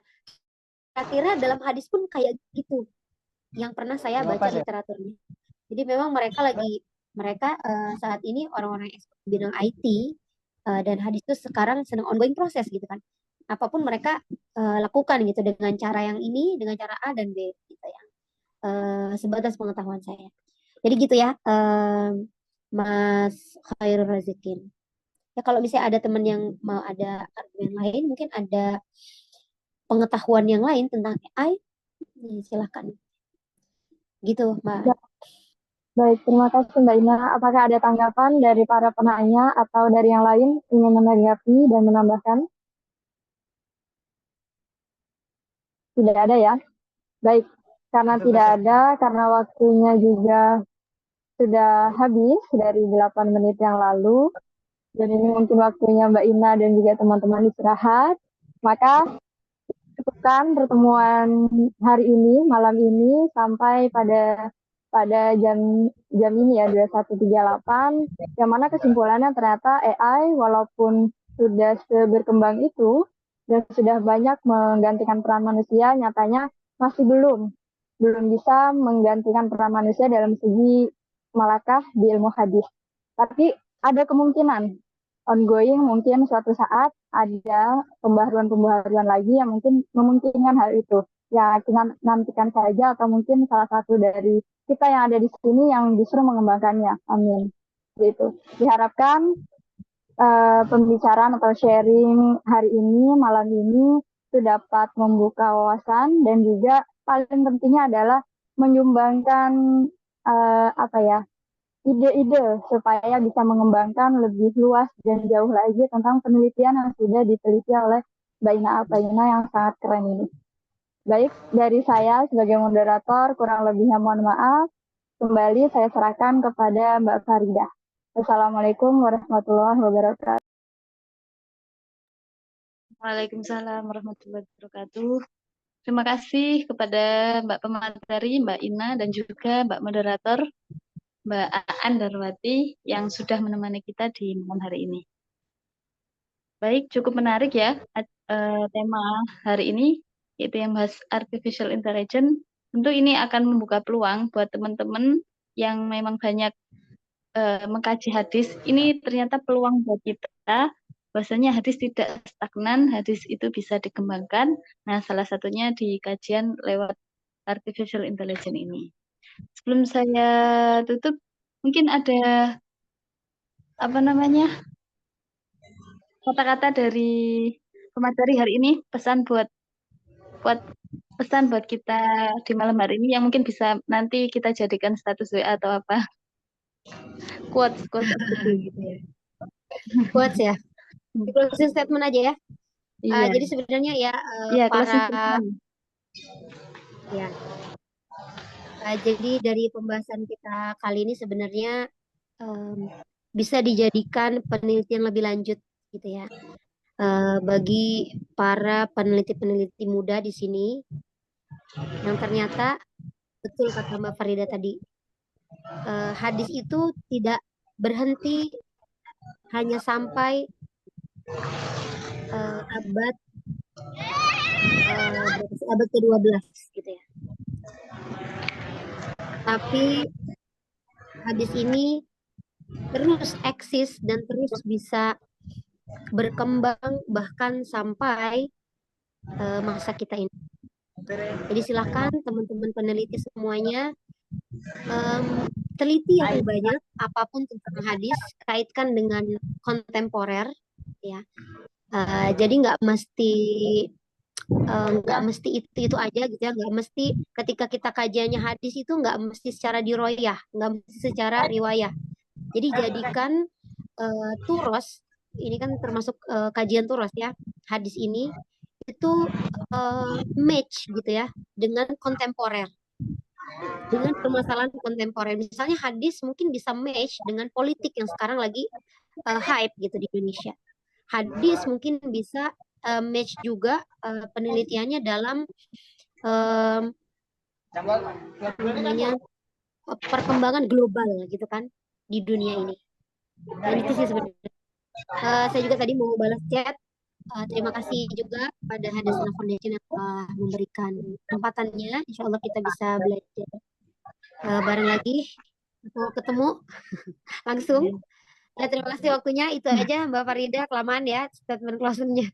kira-kira dalam hadis pun kayak gitu yang pernah saya baca literaturnya. Jadi memang mereka saat ini orang-orang expert di bidang IT dan hadis itu sekarang sedang ongoing proses gitu kan. Apapun mereka lakukan gitu dengan cara yang ini, dengan cara A dan B gitu ya. Sebatas pengetahuan saya. Jadi gitu ya, Mas Khairul Razikin. Ya kalau misalnya ada teman yang mau ada argumen lain, mungkin ada pengetahuan yang lain tentang AI, silahkan. Gitu, Mbak. Baik, terima kasih Mbak Ina. Apakah ada tanggapan dari para penanya atau dari yang lain ingin menanggapi dan menambahkan? Tidak ada ya? Baik, karena tidak ada, karena waktunya juga sudah habis dari 8 menit yang lalu, dan ini mungkin waktunya Mbak Ina dan juga teman-teman istirahat, maka cukupkan pertemuan hari ini, malam ini, sampai pada jam ini ya 21.38, yang mana kesimpulannya ternyata AI walaupun sudah berkembang itu dan sudah banyak menggantikan peran manusia, nyatanya masih belum bisa menggantikan peran manusia dalam segi malakah di ilmu hadis. Tapi ada kemungkinan ongoing, mungkin suatu saat ada pembaharuan-pembaharuan lagi yang mungkin memungkinkan hal itu. Ya, kita nantikan saja atau mungkin salah satu dari kita yang ada di sini yang justru mengembangkannya. Amin. Gitu. Diharapkan pembicaraan atau sharing hari ini, malam ini, itu dapat membuka wawasan dan juga paling pentingnya adalah menyumbangkan apa ya, ide-ide supaya bisa mengembangkan lebih luas dan jauh lagi tentang penelitian yang sudah diteliti oleh Mbak Ina Apaina yang sangat keren ini. Baik, dari saya sebagai moderator, kurang lebihnya mohon maaf. Kembali saya serahkan kepada Mbak Faridah. Assalamualaikum warahmatullahi wabarakatuh. Waalaikumsalam warahmatullahi wabarakatuh. Terima kasih kepada Mbak Pemateri, Mbak Ina, dan juga Mbak Moderator Mbak Aan Darwati yang sudah menemani kita di malam hari ini. Baik, cukup menarik ya tema hari ini, yaitu yang bahas artificial intelligence. Tentu ini akan membuka peluang buat teman-teman yang memang banyak mengkaji hadis. Ini ternyata peluang buat kita, bahwasanya hadis tidak stagnan, hadis itu bisa dikembangkan. Nah, salah satunya di kajian lewat artificial intelligence ini. Sebelum saya tutup, mungkin ada kata-kata dari pemateri hari ini, pesan buat kita di malam hari ini yang mungkin bisa nanti kita jadikan status WA atau apa, quotes gitu ya. Quotes ya. Closing statement aja ya. Iya. Jadi sebenarnya ya Iya, para ya. Jadi dari pembahasan kita kali ini sebenarnya bisa dijadikan penelitian lebih lanjut gitu ya. Bagi para peneliti-peneliti muda di sini yang ternyata betul kata Mbak Farida tadi, hadis itu tidak berhenti hanya sampai abad ke-12 gitu ya. Tapi hadis ini terus eksis dan terus bisa berkembang bahkan sampai masa kita ini. Jadi silakan teman-teman peneliti semuanya teliti yang banyak apapun tentang hadis, kaitkan dengan kontemporer ya. Jadi nggak mesti itu aja gitu ya, nggak mesti ketika kita kajiannya hadis itu nggak mesti secara diroyah, nggak mesti secara riwayah. Jadi jadikan turos, ini kan termasuk kajian turos ya, hadis ini itu match gitu ya dengan kontemporer, dengan permasalahan kontemporer. Misalnya hadis mungkin bisa match dengan politik yang sekarang lagi hype gitu di Indonesia. Hadis mungkin bisa match juga penelitiannya dalam perkembangan global gitu kan di dunia ini. Dan itu sih sebenarnya. Saya juga tadi mau balas chat. Terima kasih juga pada Hadasana Foundation yang telah memberikan kesempatannya. Insya Allah kita bisa belajar bareng lagi atau ketemu langsung. Terima kasih waktunya. Itu aja Mbak Farida, kelamaan ya statement closing-nya.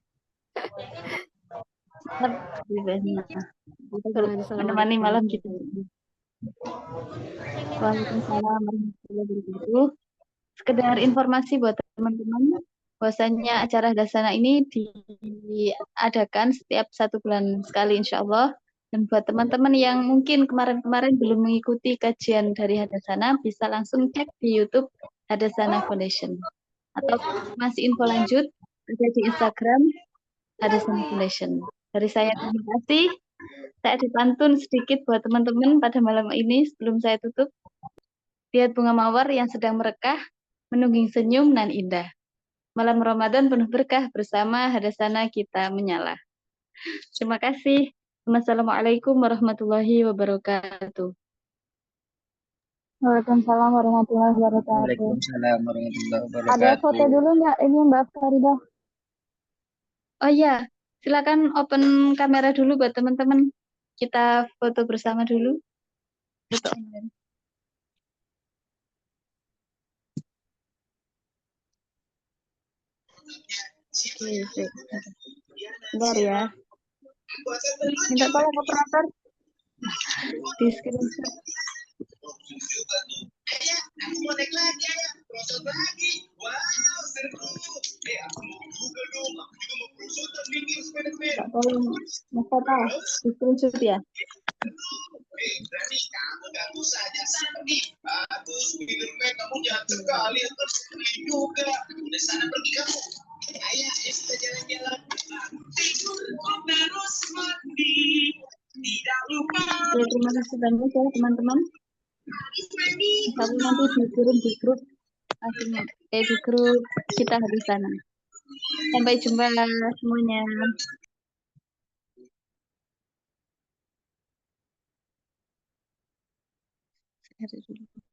Menemani malam kita. Waalaikumsalam warahmatullahi wabarakatuh. Sekedar informasi buat teman-teman, bahwasanya acara Hadasana ini diadakan setiap 1 bulan sekali insya Allah. Dan buat teman-teman yang mungkin kemarin-kemarin belum mengikuti kajian dari Hadasana, bisa langsung cek di YouTube Hadasana Foundation. Atau masih info lanjut, ada di Instagram Hadasana Foundation. Dari saya terima kasih. Saya dipantun sedikit buat teman-teman pada malam ini sebelum saya tutup. Lihat bunga mawar yang sedang merekah, menungging senyum nan indah. Malam Ramadan penuh berkah, bersama Hadasana kita menyala. Terima kasih. Wassalamualaikum warahmatullahi wabarakatuh. Waalaikumsalam warahmatullahi wabarakatuh. Waalaikumsalam warahmatullahi wabarakatuh. Ada foto dulu nggak ini Mbak Farida? Oh iya, silakan open kamera dulu buat teman-teman. Kita foto bersama dulu. Foto online. Bentar ya. Minta tolong operator di screenshot. Minta tolong Mas Tata di screenshot ya. Terima kasih banyak ya teman-teman. Kalau nanti dikirim di grup di grup kita Hadasana. Sampai jumpa semuanya. Ada dulu.